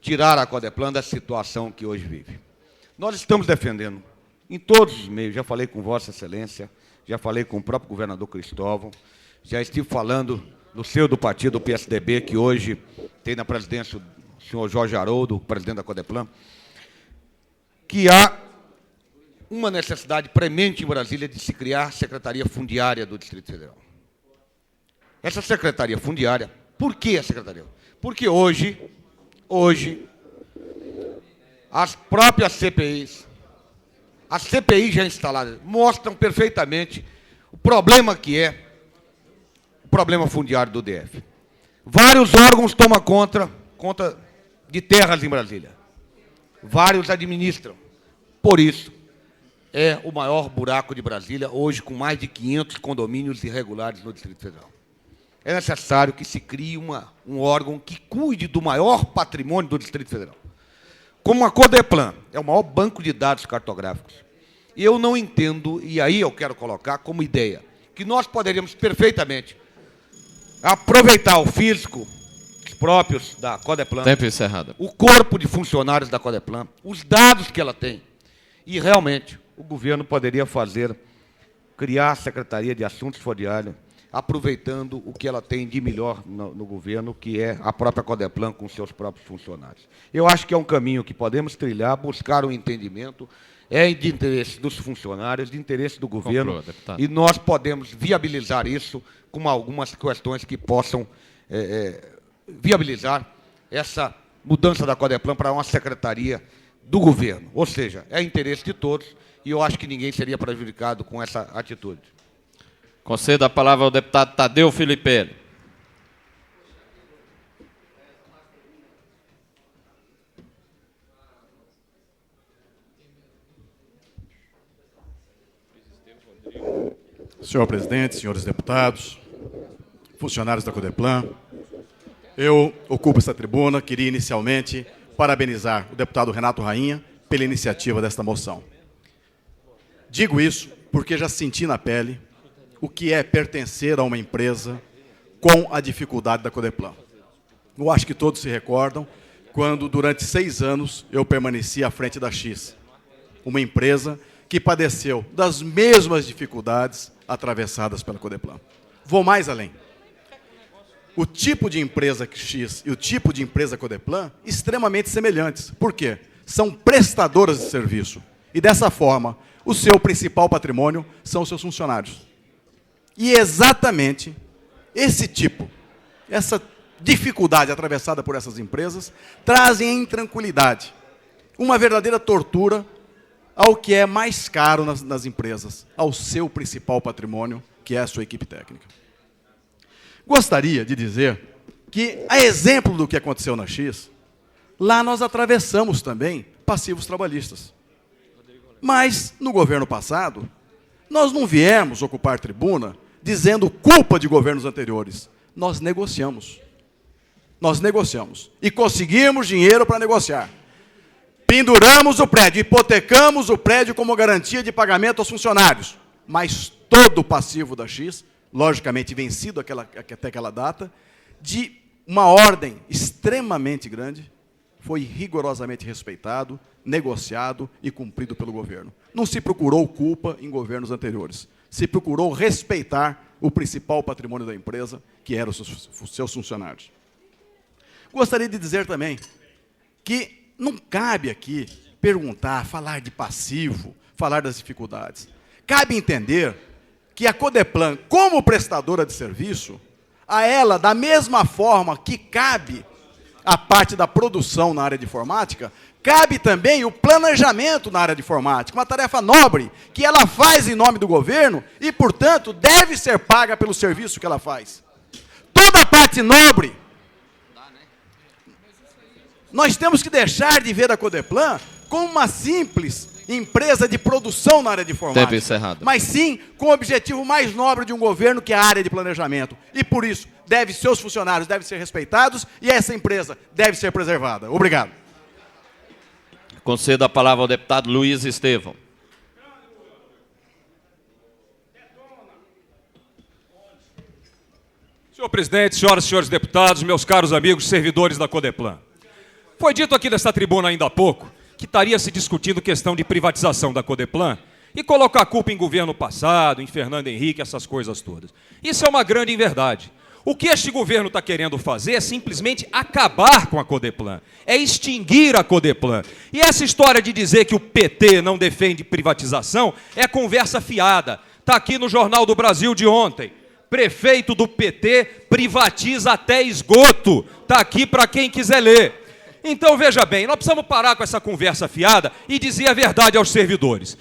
tirar a Codeplan da situação que hoje vive. Nós estamos defendendo em todos os meios, já falei com Vossa Excelência, já falei com o próprio governador Cristóvão, já estive falando do partido, do PSDB, que hoje tem na presidência o senhor Jorge Haroldo, presidente da Codeplan, que há uma necessidade premente em Brasília de se criar a Secretaria Fundiária do Distrito Federal. Essa Secretaria Fundiária, por que a Secretaria? Porque hoje, as próprias CPIs, as CPIs já instaladas, mostram perfeitamente o problema que é o problema fundiário do DF. Vários órgãos tomam conta de terras em Brasília. Vários administram. Por isso, é o maior buraco de Brasília, hoje com mais de 500 condomínios irregulares no Distrito Federal. É necessário que se crie um órgão que cuide do maior patrimônio do Distrito Federal. Como a Codeplan é o maior banco de dados cartográficos, eu não entendo, e aí eu quero colocar como ideia, que nós poderíamos perfeitamente aproveitar o físico próprios da Codeplan,
Tempo encerrado.
O corpo de funcionários da Codeplan, os dados que ela tem, e realmente o governo poderia fazer criar a Secretaria de Assuntos Ferroviários, aproveitando o que ela tem de melhor no governo, que é a própria Codeplan com seus próprios funcionários. Eu acho que é um caminho que podemos trilhar, buscar um entendimento, é de interesse dos funcionários, de interesse do governo, e nós podemos viabilizar isso com algumas questões que possam viabilizar essa mudança da Codeplan para uma secretaria do governo. Ou seja, é interesse de todos, e eu acho que ninguém seria prejudicado com essa atitude.
Concedo a palavra ao deputado Tadeu Filipelli.
Senhor presidente, senhores deputados, funcionários da Codeplan, eu ocupo essa tribuna, queria inicialmente parabenizar o deputado Renato Rainha pela iniciativa desta moção. Digo isso porque já senti na pele o que é pertencer a uma empresa com a dificuldade da Codeplan. Eu acho que todos se recordam quando, durante 6 anos, eu permaneci à frente da X, uma empresa que padeceu das mesmas dificuldades atravessadas pela Codeplan. Vou mais além. O tipo de empresa X e o tipo de empresa Codeplan, extremamente semelhantes. Por quê? São prestadoras de serviço. E, dessa forma, o seu principal patrimônio são os seus funcionários. E exatamente esse tipo, essa dificuldade atravessada por essas empresas, trazem a intranquilidade, uma verdadeira tortura ao que é mais caro nas empresas, ao seu principal patrimônio, que é a sua equipe técnica. Gostaria de dizer que, a exemplo do que aconteceu na X, lá nós atravessamos também passivos trabalhistas. Mas, no governo passado, nós não viemos ocupar tribuna dizendo culpa de governos anteriores. Nós negociamos. Nós negociamos. E conseguimos dinheiro para negociar. Penduramos o prédio, hipotecamos o prédio como garantia de pagamento aos funcionários. Mas todo o passivo da X, logicamente vencido até aquela data, de uma ordem extremamente grande, foi rigorosamente respeitado, negociado e cumprido pelo governo. Não se procurou culpa em governos anteriores. Se procurou respeitar o principal patrimônio da empresa, que eram os seus funcionários. Gostaria de dizer também que não cabe aqui perguntar, falar de passivo, falar das dificuldades. Cabe entender que a Codeplan, como prestadora de serviço, a ela, da mesma forma que cabe a parte da produção na área de informática, cabe também o planejamento na área de informática, uma tarefa nobre que ela faz em nome do governo e, portanto, deve ser paga pelo serviço que ela faz. Toda a parte nobre, nós temos que deixar de ver a Codeplan como uma simples empresa de produção na área de informática.
Tempo encerrado.
Mas sim com o objetivo mais nobre de um governo, que é a área de planejamento. E, por isso, seus funcionários devem ser respeitados e essa empresa deve ser preservada. Obrigado.
Concedo a palavra ao deputado Luiz Estevão.
Senhor presidente, senhoras e senhores deputados, meus caros amigos servidores da Codeplan. Foi dito aqui nesta tribuna ainda há pouco que estaria se discutindo questão de privatização da Codeplan e colocar a culpa em governo passado, em Fernando Henrique, essas coisas todas. Isso é uma grande inverdade. O que este governo está querendo fazer é simplesmente acabar com a Codeplan, é extinguir a Codeplan. E essa história de dizer que o PT não defende privatização é conversa fiada. Está aqui no Jornal do Brasil de ontem. Prefeito do PT privatiza até esgoto. Está aqui para quem quiser ler. Então, veja bem, nós precisamos parar com essa conversa fiada e dizer a verdade aos servidores.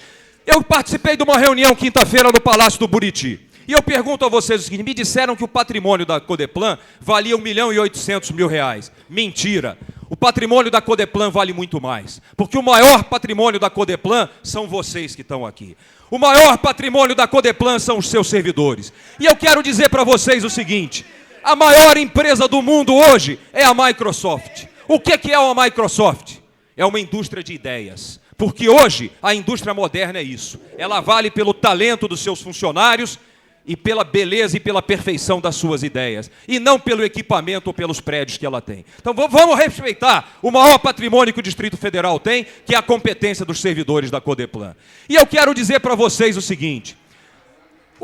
Eu participei de uma reunião quinta-feira no Palácio do Buriti. E eu pergunto a vocês o seguinte, me disseram que o patrimônio da Codeplan valia R$1.800.000. Mentira. O patrimônio da Codeplan vale muito mais. Porque o maior patrimônio da Codeplan são vocês que estão aqui. O maior patrimônio da Codeplan são os seus servidores. E eu quero dizer para vocês o seguinte, a maior empresa do mundo hoje é a Microsoft. O que é uma Microsoft? É uma indústria de ideias. Porque hoje a indústria moderna é isso. Ela vale pelo talento dos seus funcionários e pela beleza e pela perfeição das suas ideias. E não pelo equipamento ou pelos prédios que ela tem. Então vamos respeitar o maior patrimônio que o Distrito Federal tem, que é a competência dos servidores da Codeplan. E eu quero dizer para vocês o seguinte,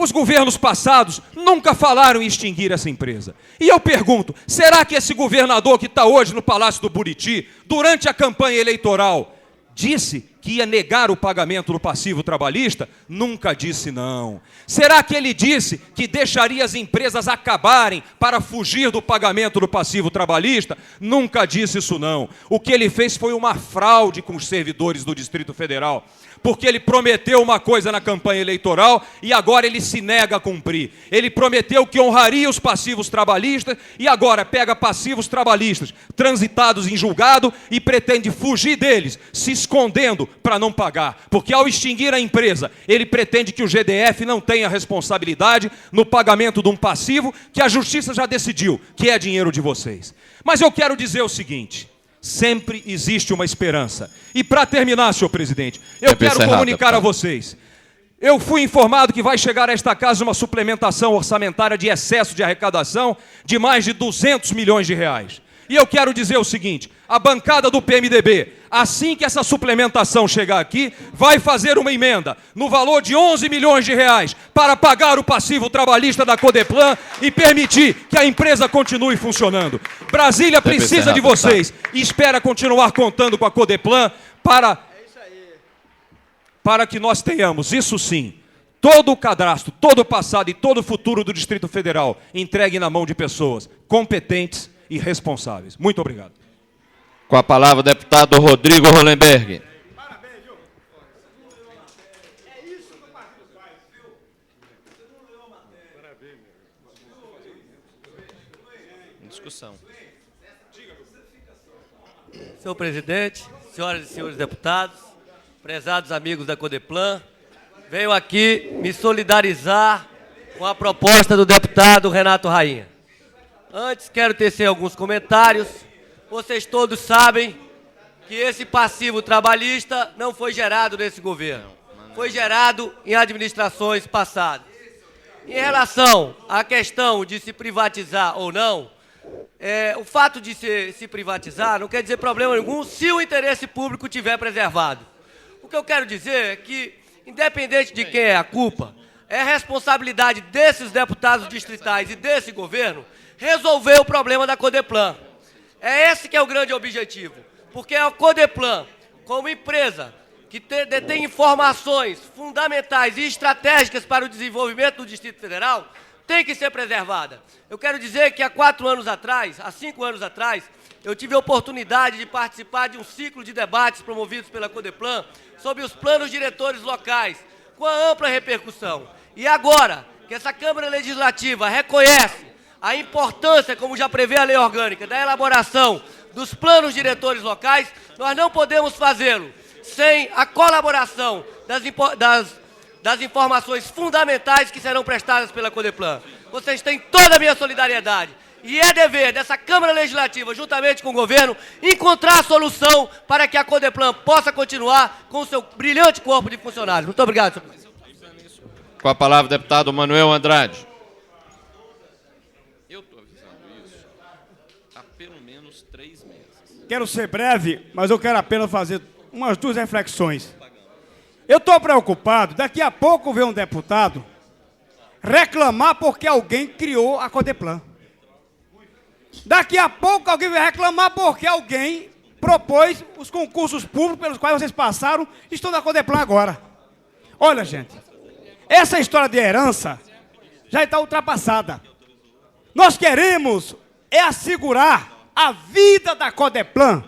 Os governos passados nunca falaram em extinguir essa empresa. E eu pergunto, será que esse governador que está hoje no Palácio do Buriti, durante a campanha eleitoral, disse que ia negar o pagamento do passivo trabalhista? Nunca disse não. Será que ele disse que deixaria as empresas acabarem para fugir do pagamento do passivo trabalhista? Nunca disse isso não. O que ele fez foi uma fraude com os servidores do Distrito Federal, porque ele prometeu uma coisa na campanha eleitoral e agora ele se nega a cumprir. Ele prometeu que honraria os passivos trabalhistas e agora pega passivos trabalhistas transitados em julgado e pretende fugir deles, se escondendo para não pagar. Porque ao extinguir a empresa, ele pretende que o GDF não tenha responsabilidade no pagamento de um passivo que a Justiça já decidiu que é dinheiro de vocês. Mas eu quero dizer o seguinte: sempre existe uma esperança. E para terminar, senhor presidente, eu quero comunicar a vocês. Eu fui informado que vai chegar a esta casa uma suplementação orçamentária de excesso de arrecadação de mais de 200 milhões de reais. E eu quero dizer o seguinte: a bancada do PMDB, assim que essa suplementação chegar aqui, vai fazer uma emenda no valor de 11 milhões de reais para pagar o passivo trabalhista da Codeplan e permitir que a empresa continue funcionando. Brasília precisa de vocês e espera continuar contando com a Codeplan para que nós tenhamos, isso sim, todo o cadastro, todo o passado e todo o futuro do Distrito Federal entregue na mão de pessoas competentes e responsáveis. Muito obrigado.
Com a palavra o deputado Rodrigo Hollenberg.
Discussão. Senhor presidente, senhoras e senhores deputados, prezados amigos da Codeplan, venho aqui me solidarizar com a proposta do deputado Renato Rainha. Antes, quero tecer alguns comentários. Vocês todos sabem que esse passivo trabalhista não foi gerado nesse governo. Foi gerado em administrações passadas. Em relação à questão de se privatizar ou não, o fato de se privatizar não quer dizer problema nenhum se o interesse público estiver preservado. O que eu quero dizer é que, independente de quem é a culpa, é responsabilidade desses deputados distritais e desse governo resolver o problema da Codeplan. É esse que é o grande objetivo, porque a Codeplan, como empresa que detém informações fundamentais e estratégicas para o desenvolvimento do Distrito Federal, tem que ser preservada. Eu quero dizer que há 5 anos atrás, eu tive a oportunidade de participar de um ciclo de debates promovidos pela Codeplan sobre os planos diretores locais, com a ampla repercussão. E agora que essa Câmara Legislativa reconhece a importância, como já prevê a lei orgânica, da elaboração dos planos diretores locais, nós não podemos fazê-lo sem a colaboração das informações fundamentais que serão prestadas pela Codeplan. Vocês têm toda a minha solidariedade. E é dever dessa Câmara Legislativa, juntamente com o governo, encontrar a solução para que a Codeplan possa continuar com o seu brilhante corpo de funcionários. Muito obrigado, senhor presidente.
Com a palavra o deputado Manuel Andrade. Eu estou avisando isso há pelo menos 3 meses.
Quero ser breve, mas eu quero apenas fazer umas 2 reflexões. Eu estou preocupado, daqui a pouco vem um deputado reclamar porque alguém criou a Codeplan. Daqui a pouco alguém vai reclamar porque alguém propôs os concursos públicos pelos quais vocês passaram e estão na Codeplan agora. Olha, gente, essa história de herança já está ultrapassada. Nós queremos assegurar a vida da Codeplan,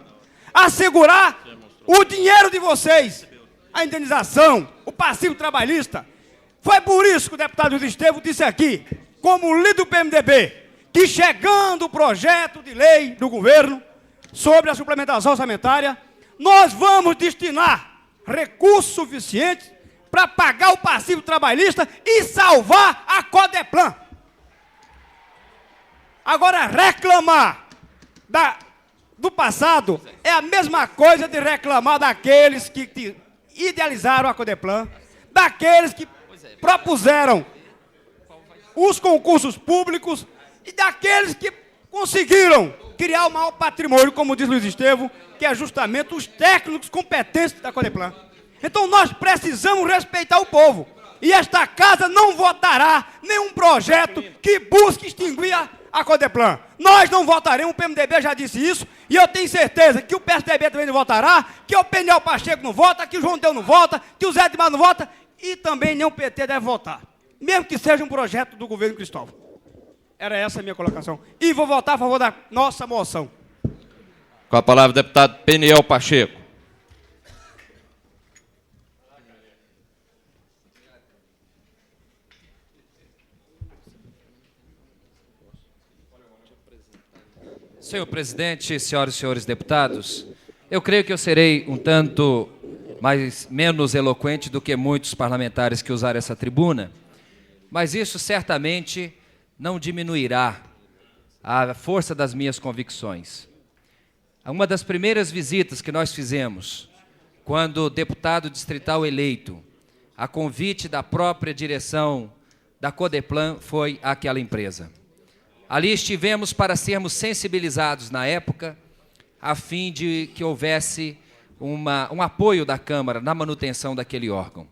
assegurar o dinheiro de vocês, a indenização, o passivo trabalhista. Foi por isso que o deputado Luiz Estevam disse aqui, como líder do PMDB, que chegando o projeto de lei do governo sobre a suplementação orçamentária, nós vamos destinar recursos suficientes para pagar o passivo trabalhista e salvar a Codeplan. Agora, reclamar do passado é a mesma coisa de reclamar daqueles que idealizaram a Codeplan, daqueles que propuseram os concursos públicos e daqueles que conseguiram criar o maior patrimônio, como diz Luiz Estevam, que é justamente os técnicos competentes da Codeplan. Então nós precisamos respeitar o povo. E esta casa não votará nenhum projeto que busque extinguir a Codeplan. Nós não votaremos, o PMDB já disse isso, e eu tenho certeza que o PSDB também não votará, que o Peniel Pacheco não vota, que o João Deus não vota, que o Zé Edmar não vota, e também nem o PT deve votar, mesmo que seja um projeto do governo Cristóvão. Era essa a minha colocação. E vou votar a favor da nossa moção.
Com a palavra, o deputado Peniel Pacheco.
Senhor presidente, senhoras e senhores deputados, eu creio que eu serei um tanto menos eloquente do que muitos parlamentares que usaram essa tribuna, mas isso certamente não diminuirá a força das minhas convicções. Uma das primeiras visitas que nós fizemos, quando deputado distrital eleito, a convite da própria direção da Codeplan, foi àquela empresa. Ali estivemos para sermos sensibilizados na época, a fim de que houvesse um apoio da Câmara na manutenção daquele órgão.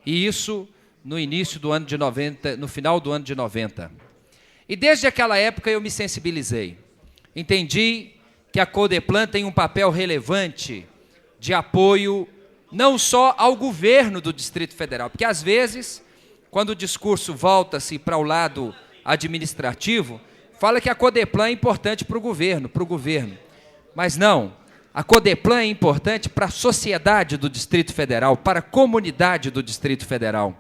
E isso no início do ano de 90, no final do ano de 90. E desde aquela época eu me sensibilizei. Entendi que a Codeplan tem um papel relevante de apoio não só ao governo do Distrito Federal, porque às vezes, quando o discurso volta-se para o lado administrativo, fala que a Codeplan é importante para o governo. Mas não, a Codeplan é importante para a sociedade do Distrito Federal, para a comunidade do Distrito Federal.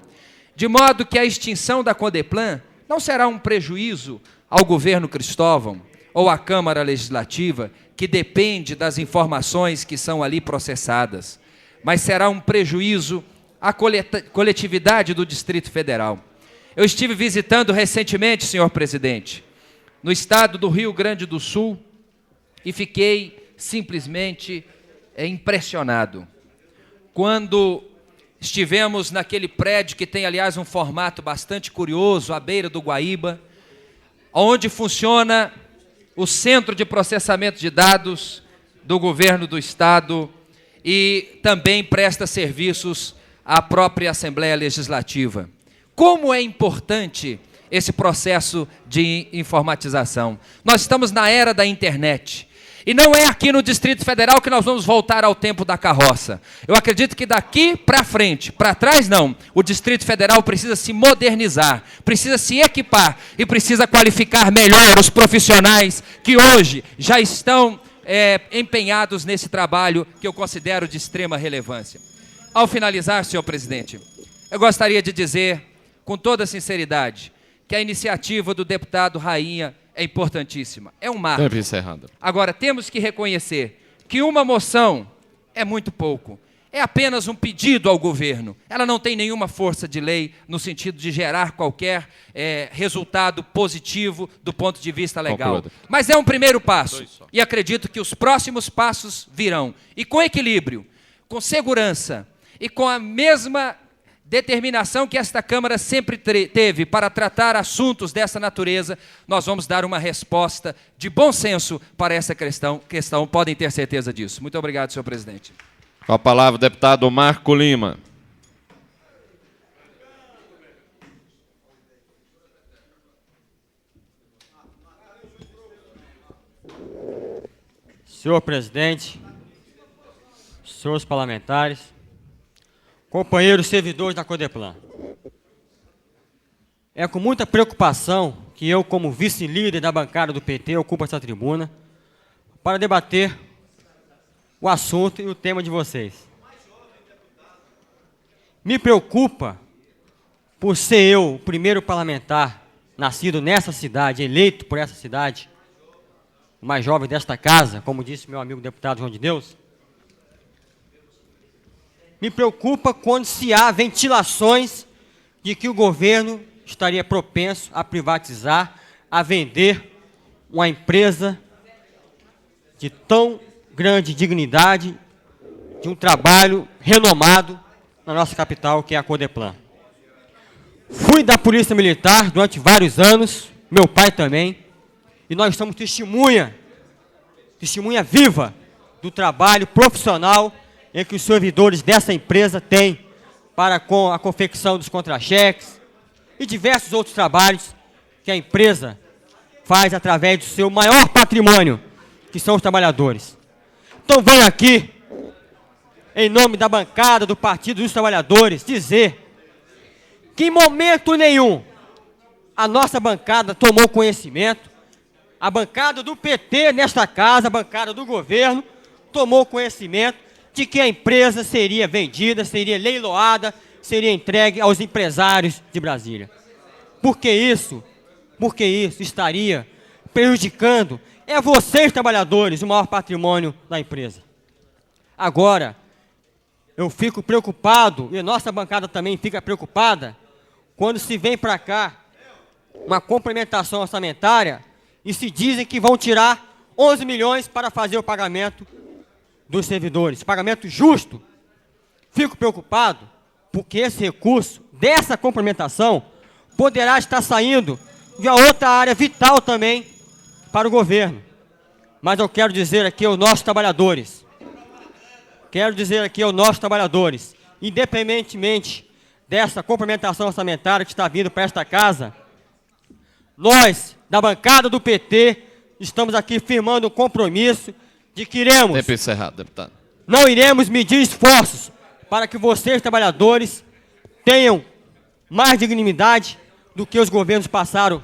De modo que a extinção da Codeplan não será um prejuízo ao governo Cristóvão ou à Câmara Legislativa, que depende das informações que são ali processadas, mas será um prejuízo à coletividade do Distrito Federal. Eu estive visitando recentemente, senhor presidente, no estado do Rio Grande do Sul, e fiquei simplesmente impressionado. Quando estivemos naquele prédio que tem, aliás, um formato bastante curioso, à beira do Guaíba, onde funciona o Centro de Processamento de Dados do Governo do Estado e também presta serviços à própria Assembleia Legislativa. Como é importante esse processo de informatização. Nós estamos na era da internet. E não é aqui no Distrito Federal que nós vamos voltar ao tempo da carroça. Eu acredito que daqui para frente, para trás não, o Distrito Federal precisa se modernizar, precisa se equipar e precisa qualificar melhor os profissionais que hoje já estão empenhados nesse trabalho que eu considero de extrema relevância. Ao finalizar, senhor presidente, eu gostaria de dizer, com toda sinceridade, que a iniciativa do deputado Rainha é importantíssima, é um marco.
Tempo encerrado.
Agora, temos que reconhecer que uma moção é muito pouco. É apenas um pedido ao governo. Ela não tem nenhuma força de lei no sentido de gerar qualquer resultado positivo do ponto de vista legal.
Concluído.
Mas é um primeiro passo. E acredito que os próximos passos virão. E com equilíbrio, com segurança e com a mesma determinação que esta Câmara sempre teve para tratar assuntos dessa natureza, nós vamos dar uma resposta de bom senso para essa questão, podem ter certeza disso. Muito obrigado, senhor presidente.
Com a palavra, o deputado Marco Lima.
Senhor presidente, senhores parlamentares, companheiros servidores da Codeplan, é com muita preocupação que eu, como vice-líder da bancada do PT, ocupo essa tribuna para debater o assunto e o tema de vocês. Me preocupa por ser eu o primeiro parlamentar nascido nessa cidade, eleito por essa cidade, o mais jovem desta casa, como disse meu amigo deputado João de Deus. Me preocupa quando se há ventilações de que o governo estaria propenso a privatizar, a vender uma empresa de tão grande dignidade, de um trabalho renomado na nossa capital, que é a Codeplan. Fui da Polícia Militar durante vários anos, meu pai também, e nós somos testemunha viva do trabalho profissional em que os servidores dessa empresa têm para com a confecção dos contra-cheques e diversos outros trabalhos que a empresa faz através do seu maior patrimônio, que são os trabalhadores. Então venho aqui, em nome da bancada do Partido dos Trabalhadores, dizer que em momento nenhum a nossa bancada tomou conhecimento, a bancada do PT nesta casa, a bancada do governo, tomou conhecimento de que a empresa seria vendida, seria leiloada, seria entregue aos empresários de Brasília. Por que isso? Porque isso estaria prejudicando vocês, trabalhadores, o maior patrimônio da empresa. Agora, eu fico preocupado, e a nossa bancada também fica preocupada, quando se vem para cá uma complementação orçamentária e se dizem que vão tirar 11 milhões para fazer o pagamento dos servidores, pagamento justo. Fico preocupado porque esse recurso, dessa complementação, poderá estar saindo de outra área vital também para o governo. Mas eu quero dizer aqui aos nossos trabalhadores, independentemente dessa complementação orçamentária que está vindo para esta casa, nós, da bancada do PT, estamos aqui firmando um compromisso de que iremos...
Tempo encerrado, deputado.
Não iremos medir esforços para que vocês, trabalhadores, tenham mais dignidade do que os governos passou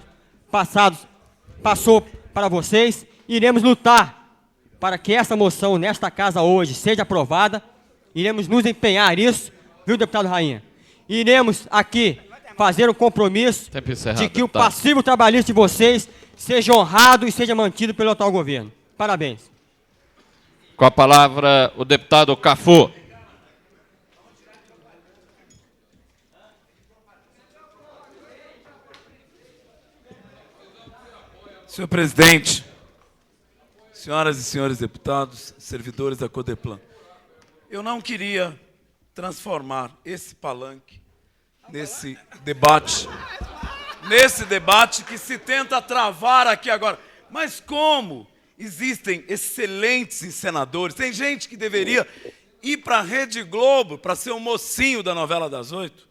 para vocês. Iremos lutar para que essa moção nesta casa hoje seja aprovada. Iremos nos empenhar nisso, viu, deputado Rainha? Iremos aqui fazer um compromisso de que o passivo trabalhista de vocês seja honrado e seja mantido pelo atual governo. Parabéns.
Com a palavra, o deputado Cafu.
Senhor presidente, senhoras e senhores deputados, servidores da Codeplan, eu não queria transformar esse palanque nesse debate que se tenta travar aqui agora. Mas como existem excelentes encenadores, tem gente que deveria ir para a Rede Globo para ser o mocinho da novela das 8.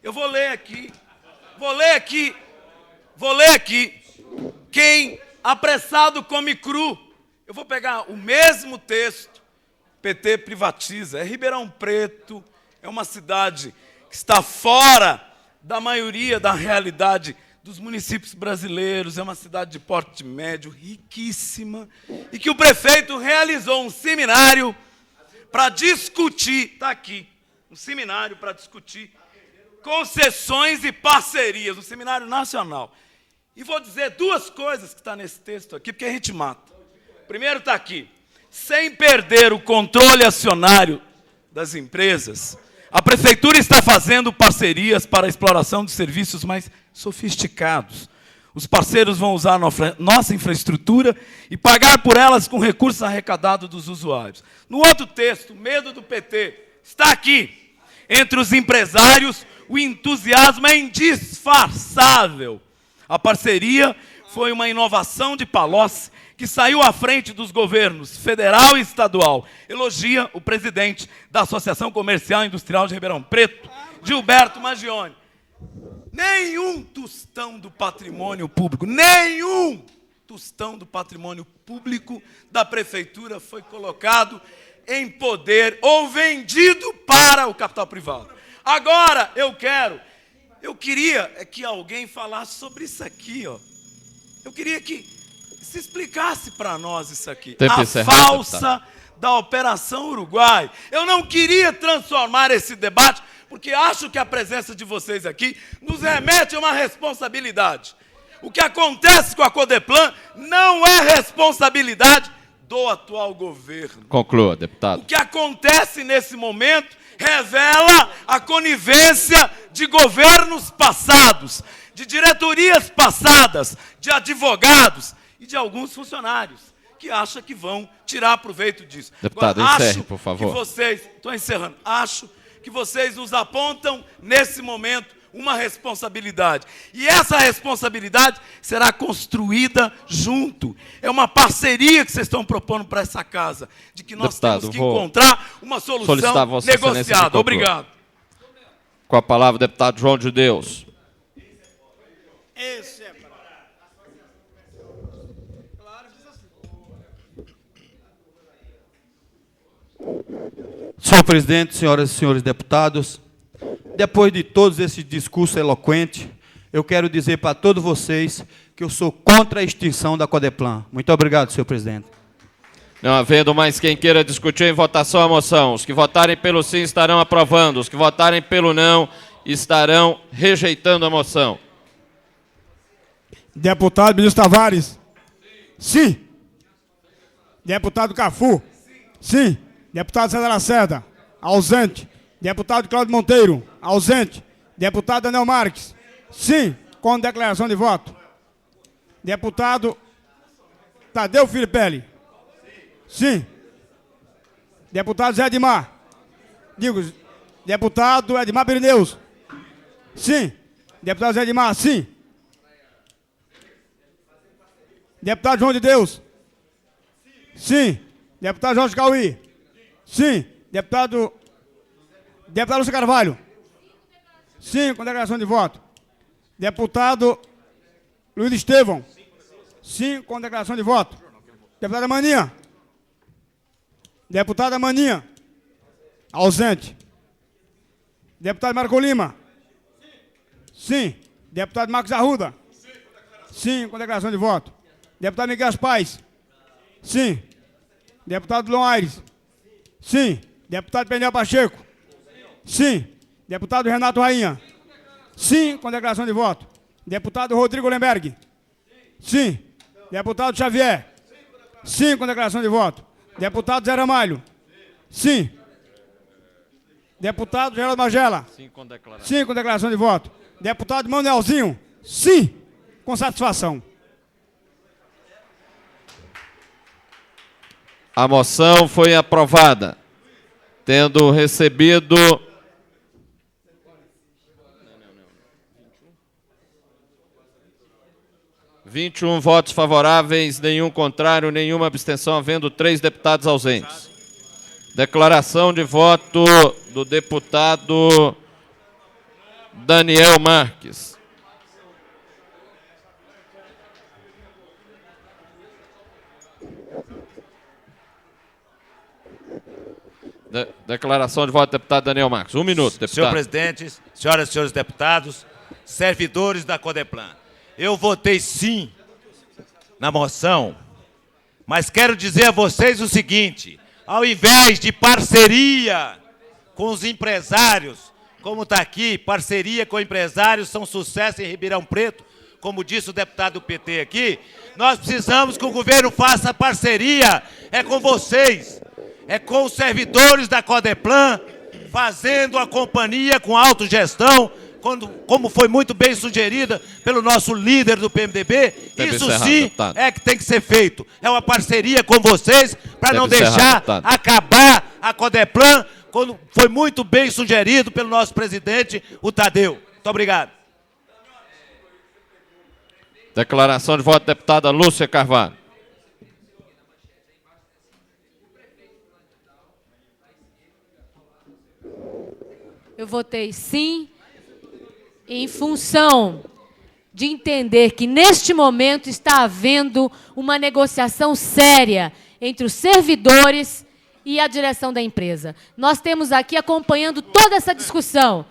Eu vou ler aqui. Quem apressado come cru. Eu vou pegar o mesmo texto. PT privatiza. É Ribeirão Preto, é uma cidade que está fora da maioria da realidade dos municípios brasileiros, é uma cidade de porte médio, riquíssima, e que o prefeito realizou um seminário para discutir, está aqui, um seminário para discutir concessões e parcerias, um seminário nacional. E vou dizer duas coisas que estão nesse texto aqui, porque a gente mata. Primeiro está aqui, sem perder o controle acionário das empresas, a prefeitura está fazendo parcerias para a exploração de serviços mais sofisticados. Os parceiros vão usar nossa infraestrutura e pagar por elas com recursos arrecadados dos usuários. No outro texto, medo do PT, está aqui. Entre os empresários, o entusiasmo é indisfarçável. A parceria foi uma inovação de Palocci, que saiu à frente dos governos federal e estadual. Elogia o presidente da Associação Comercial e Industrial de Ribeirão Preto, Gilberto Maggioni. Nenhum tostão do patrimônio público, da prefeitura foi colocado em poder ou vendido para o capital privado. Agora, eu queria que alguém falasse sobre isso aqui, ó. Eu queria que se explicasse para nós isso aqui. A falsa da Operação Uruguai. Eu não queria transformar esse debate, porque acho que a presença de vocês aqui nos remete a uma responsabilidade. O que acontece com a Codeplan não é responsabilidade do atual governo.
Conclua, deputado.
O que acontece nesse momento revela a conivência de governos passados, de diretorias passadas, de advogados e de alguns funcionários que acham que vão tirar proveito disso.
Deputado,
agora,
encerre, por favor.
Estou encerrando, acho que vocês nos apontam, nesse momento, uma responsabilidade. E essa responsabilidade será construída junto. É uma parceria que vocês estão propondo para essa casa, de que nós temos que encontrar uma solução negociada. Obrigado.
Com a palavra o deputado João de Deus.
Senhor presidente, senhoras e senhores deputados, depois de todos esses discursos eloquentes, eu quero dizer para todos vocês que eu sou contra a extinção da Codeplan. Muito obrigado, senhor presidente.
Não havendo mais quem queira discutir em votação a moção, os que votarem pelo sim estarão aprovando, os que votarem pelo não estarão rejeitando a moção.
Deputado Ministro Tavares. Sim. Deputado Cafu. Sim. Deputado César Lacerda. Ausente. Deputado Cláudio Monteiro. Ausente. Deputado Daniel Marques. Sim. Com declaração de voto. Deputado Tadeu Filipelli. Sim. Deputado Zé Edmar. Deputado Edmar Pirineus. Sim. Deputado Zé Edmar, sim. Deputado João de Deus. Sim. Deputado Jorge Cauí. Sim. Deputado Lúcio Carvalho. Sim, com declaração de voto. Deputado Luiz Estevão. Sim, com declaração de voto. Deputada Maninha. Deputada Maninha. Ausente. Deputado Marco Lima. Sim. Deputado Marcos Arruda. Sim, com declaração de voto. Deputado Miguel Paz. Sim. Deputado Lon Aires. Sim. Deputado Peniel Pacheco. Sim. Deputado Renato Rainha. Sim, com declaração de voto. Deputado Rodrigo Lemberg. Sim. Deputado Xavier. Sim, com declaração de voto. Deputado Zé Ramalho. Sim. Deputado Geraldo Magela.
Sim, com declaração.
Sim, com declaração de voto. Deputado Manuelzinho. Sim, com satisfação.
A moção foi aprovada, tendo recebido 21 votos favoráveis, nenhum contrário, nenhuma abstenção, havendo 3 deputados ausentes. Declaração de voto do deputado Daniel Marques. Declaração de voto do deputado Daniel Marques. 1 minuto, deputado.
Senhor presidente, senhoras e senhores deputados, servidores da Codeplan, eu votei sim na moção, mas quero dizer a vocês o seguinte: ao invés de parceria com os empresários, como está aqui, parceria com empresários são sucesso em Ribeirão Preto, como disse o deputado do PT aqui, nós precisamos que o governo faça parceria, é com vocês, é com os servidores da Codeplan, fazendo a companhia com autogestão, como foi muito bem sugerida pelo nosso líder do PMDB, isso sim é que tem que ser feito. É uma parceria com vocês para não deixar acabar a Codeplan, quando foi muito bem sugerido pelo nosso presidente, o Tadeu. Muito obrigado.
Declaração de voto da deputada Lúcia Carvalho.
Eu votei sim, em função de entender que, neste momento, está havendo uma negociação séria entre os servidores e a direção da empresa. Nós temos aqui, acompanhando toda essa discussão,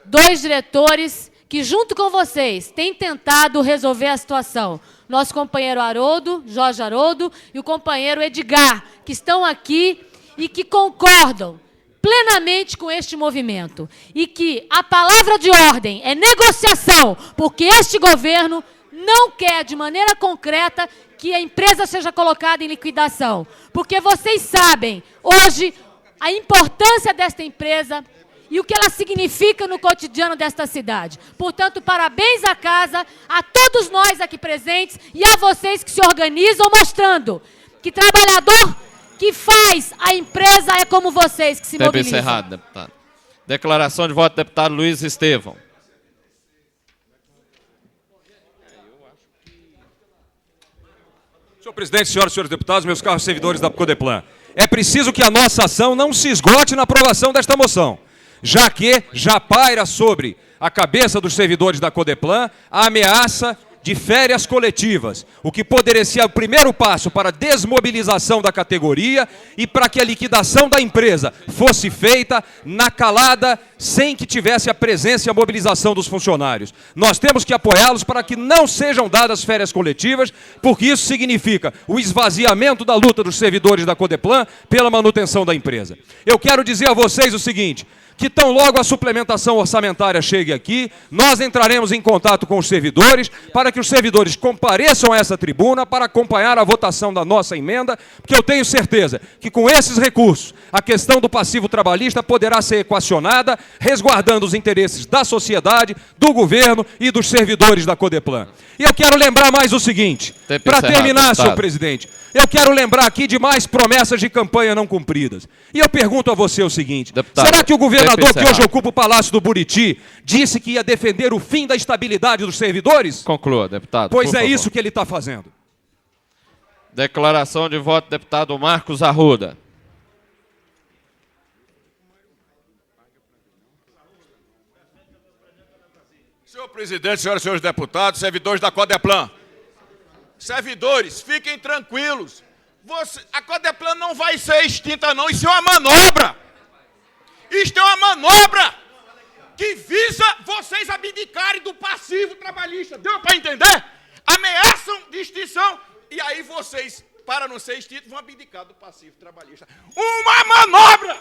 2 diretores que, junto com vocês, têm tentado resolver a situação. Nosso companheiro Haroldo, Jorge Haroldo, e o companheiro Edgar, que estão aqui e que concordam plenamente com este movimento. E que a palavra de ordem é negociação, porque este governo não quer, de maneira concreta, que a empresa seja colocada em liquidação. Porque vocês sabem, hoje, a importância desta empresa e o que ela significa no cotidiano desta cidade. Portanto, parabéns à casa, a todos nós aqui presentes e a vocês que se organizam, mostrando que trabalhador que faz a empresa é como vocês que se mobilizam.
Tempo encerrado, deputado. Declaração de voto do deputado Luiz Estevão.
Senhor presidente, senhoras e senhores deputados, meus caros servidores da Codeplan, é preciso que a nossa ação não se esgote na aprovação desta moção. já que já paira sobre a cabeça dos servidores da Codeplan a ameaça de férias coletivas, o que poderia ser o primeiro passo para a desmobilização da categoria e para que a liquidação da empresa fosse feita na calada, sem que tivesse a presença e a mobilização dos funcionários. Nós temos que apoiá-los para que não sejam dadas férias coletivas, porque isso significa o esvaziamento da luta dos servidores da Codeplan pela manutenção da empresa. Eu quero dizer a vocês o seguinte, que tão logo a suplementação orçamentária chegue aqui, nós entraremos em contato com os servidores para que os servidores compareçam a essa tribuna para acompanhar a votação da nossa emenda, porque eu tenho certeza que com esses recursos a questão do passivo trabalhista poderá ser equacionada, resguardando os interesses da sociedade, do governo e dos servidores da Codeplan. E eu quero lembrar mais o seguinte, para terminar, senhor presidente, eu quero lembrar aqui de mais promessas de campanha não cumpridas. E eu pergunto a você o seguinte, será que o governador que hoje ocupa o Palácio do Buriti disse que ia defender o fim da estabilidade dos servidores?
Conclua, deputado.
Pois é isso que ele está fazendo.
Declaração de voto, deputado Marcos Arruda.
Senhor presidente, senhoras e senhores deputados, servidores da Codeplan. Servidores, fiquem tranquilos. A Codeplan não vai ser extinta, não. Isso é uma manobra. Isto é uma manobra que visa vocês abdicarem do passivo trabalhista. Deu para entender? Ameaçam de extinção e aí vocês, para não ser extintos, vão abdicar do passivo trabalhista. Uma manobra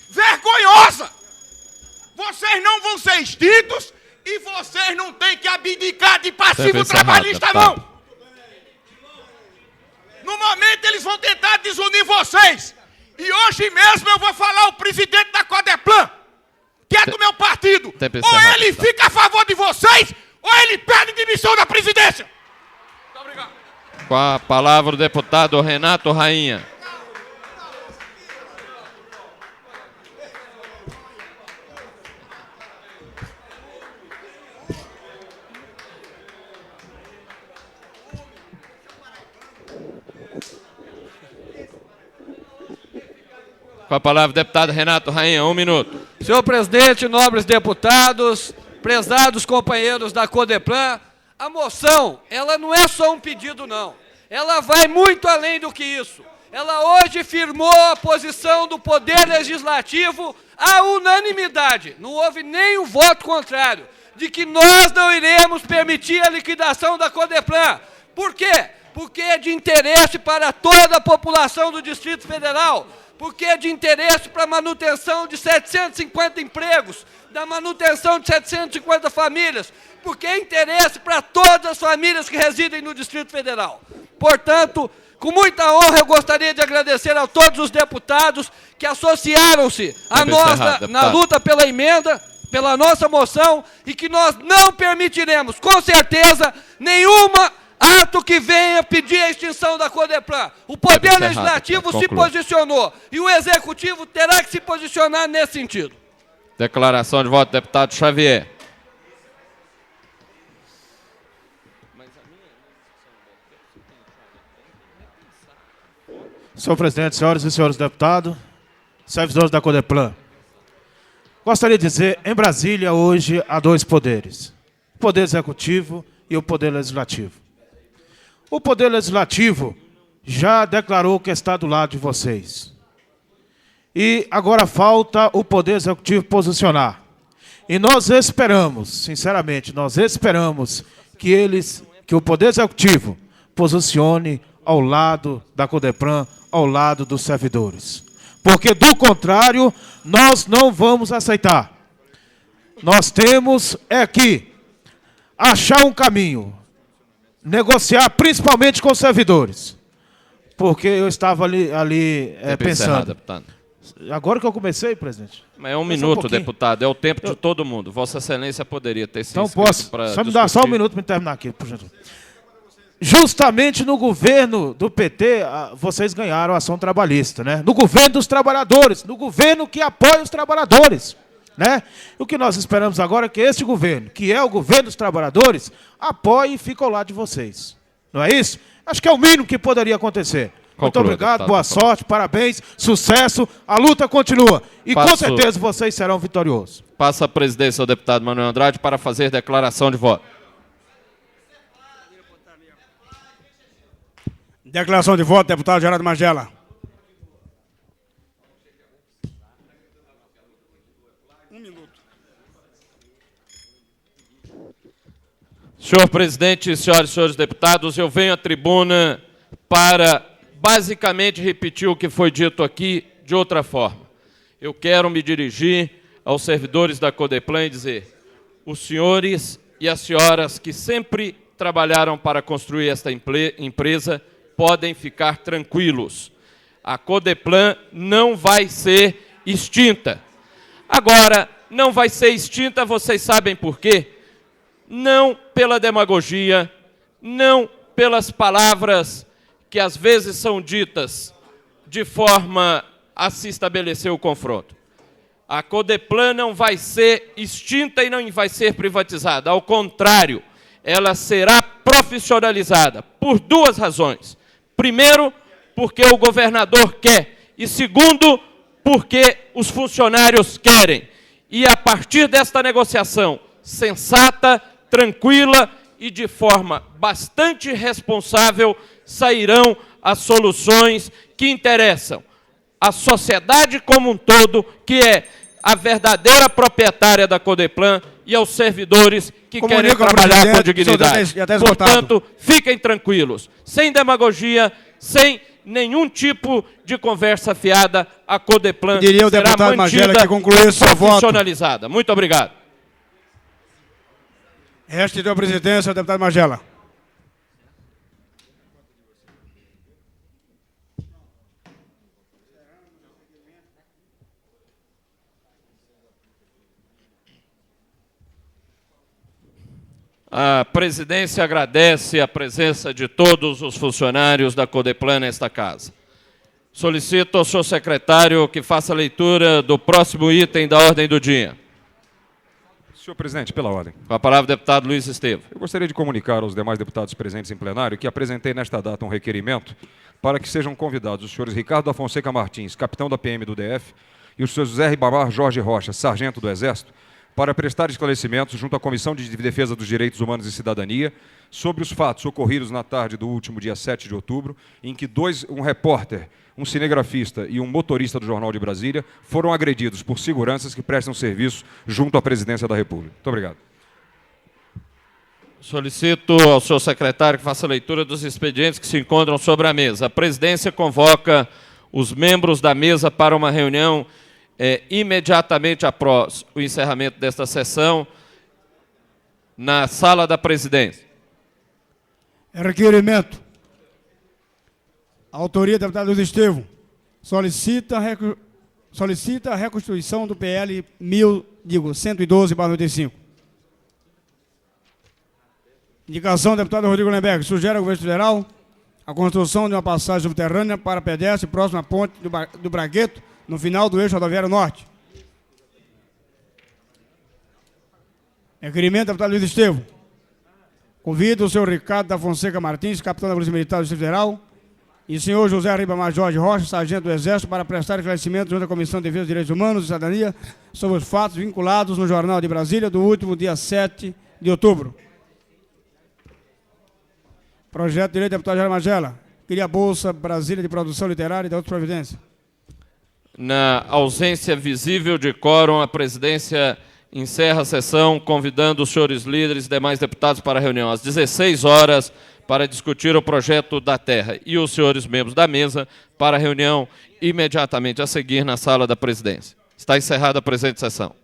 vergonhosa. Vocês não vão ser extintos e vocês não têm que abdicar de passivo trabalhista, não. No momento eles vão tentar desunir vocês. E hoje mesmo eu vou falar ao presidente da Codeplan, que é do meu partido. Ou ele fica a favor de vocês, ou ele pede demissão da presidência. Muito obrigado.
Com a palavra o deputado Renato Rainha. Com a palavra, deputado Renato Rainha, 1 minuto.
Senhor presidente, nobres deputados, prezados companheiros da Codeplan, a moção, ela não é só um pedido, não. Ela vai muito além do que isso. Ela hoje firmou a posição do Poder Legislativo à unanimidade. Não houve nenhum voto contrário, de que nós não iremos permitir a liquidação da Codeplan. Por quê? Porque é de interesse para toda a população do Distrito Federal, porque é de interesse para a manutenção de 750 empregos, da manutenção de 750 famílias, porque é interesse para todas as famílias que residem no Distrito Federal. Portanto, com muita honra, eu gostaria de agradecer a todos os deputados que associaram-se a nós na luta pela emenda, pela nossa moção, e que nós não permitiremos, com certeza, nenhuma ato que venha pedir a extinção da Codeplan. O Poder Legislativo se posicionou e o Executivo terá que se posicionar nesse sentido.
Declaração de voto, deputado Xavier.
Senhor presidente, senhoras e senhores deputados, servidores da Codeplan. Gostaria de dizer, em Brasília hoje há dois poderes, o Poder Executivo e o Poder Legislativo. O Poder Legislativo já declarou que está do lado de vocês. E agora falta o Poder Executivo posicionar. E nós esperamos, sinceramente, nós esperamos que o Poder Executivo posicione ao lado da Codeplan, ao lado dos servidores. Porque, do contrário, nós não vamos aceitar. Nós temos que achar um caminho, negociar principalmente com os servidores. Porque eu estava ali pensando. Agora que eu comecei, presidente.
Mas é 1 minuto, deputado. É o tempo de todo mundo. Vossa Excelência poderia ter se
Então posso. Só me dá só 1 minuto para terminar aqui, por gentileza. Justamente no governo do PT, vocês ganharam a ação trabalhista, né? No governo dos trabalhadores, no governo que apoia os trabalhadores, né? O que nós esperamos agora é que este governo, que é o governo dos trabalhadores, apoie e fique ao lado de vocês. Não é isso? Acho que é o mínimo que poderia acontecer. Muito obrigado,
deputado,
boa sorte, parabéns, sucesso, a luta continua. E com
Passo-
certeza vocês serão vitoriosos.
Passa a presidência ao deputado Manuel Andrade para fazer declaração de voto.
Declaração de voto, deputado Gerardo Magela.
Senhor presidente, senhoras e senhores deputados, eu venho à tribuna para basicamente repetir o que foi dito aqui de outra forma. Eu quero me dirigir aos servidores da Codeplan e dizer: os senhores e as senhoras que sempre trabalharam para construir esta empresa podem ficar tranquilos. A Codeplan não vai ser extinta. Agora, não vai ser extinta, vocês sabem por quê? Não pela demagogia, não pelas palavras que às vezes são ditas de forma a se estabelecer o confronto. A Codeplan não vai ser extinta e não vai ser privatizada. Ao contrário, ela será profissionalizada por duas razões. Primeiro, porque o governador quer. E segundo, porque os funcionários querem. E a partir desta negociação sensata, tranquila e de forma bastante responsável, sairão as soluções que interessam à sociedade como um todo, que é a verdadeira proprietária da Codeplan, e aos servidores que querem trabalhar com dignidade. Portanto, fiquem tranquilos, sem demagogia, sem nenhum tipo de conversa fiada, a Codeplan
Diria o
será
deputado
mantida
Magela que concluiu seu voto.
profissionalizada. Muito obrigado.
Resto da presidência, deputado Magela.
A presidência agradece a presença de todos os funcionários da Codeplan nesta casa. Solicito ao senhor secretário que faça a leitura do próximo item da ordem do dia.
Senhor presidente, pela ordem.
Com a palavra, o deputado Luiz Estevam.
Eu gostaria de comunicar aos demais deputados presentes em plenário que apresentei nesta data um requerimento para que sejam convidados os senhores Ricardo da Fonseca Martins, capitão da PM do DF, e o senhor José Ribamar Jorge Rocha, sargento do Exército, para prestar esclarecimentos junto à Comissão de Defesa dos Direitos Humanos e Cidadania sobre os fatos ocorridos na tarde do último dia 7 de outubro, em que um repórter, um cinegrafista e um motorista do Jornal de Brasília foram agredidos por seguranças que prestam serviço junto à Presidência da República. Muito obrigado.
Solicito ao senhor secretário que faça a leitura dos expedientes que se encontram sobre a mesa. A presidência convoca os membros da mesa para uma reunião imediatamente após o encerramento desta sessão na sala da presidência.
Requerimento. A autoria do deputado Luiz Estevam solicita a reconstituição do PL 112/95. Indicação do deputado Rodrigo Lemberg. Sugere ao governo federal a construção de uma passagem subterrânea para pedestre próxima à ponte do Bragueto, no final do eixo rodoviário norte. Requerimento do deputado Luiz Estevam. Convido o senhor Ricardo da Fonseca Martins, capitão da Polícia Militar do Distrito Federal, e o senhor José Ribamar Jorge Rocha, sargento do Exército, para prestar esclarecimento junto à Comissão de Defesa dos Direitos Humanos e Cidadania sobre os fatos vinculados no Jornal de Brasília do último dia 7 de outubro. Projeto de lei do deputado Jair Magela. Cria a Bolsa Brasília de Produção Literária e da outra providência.
Na ausência visível de quórum, a presidência encerra a sessão, convidando os senhores líderes e demais deputados para a reunião às 16 horas para discutir o projeto da terra e os senhores membros da mesa para a reunião imediatamente a seguir na sala da presidência. Está encerrada a presente sessão.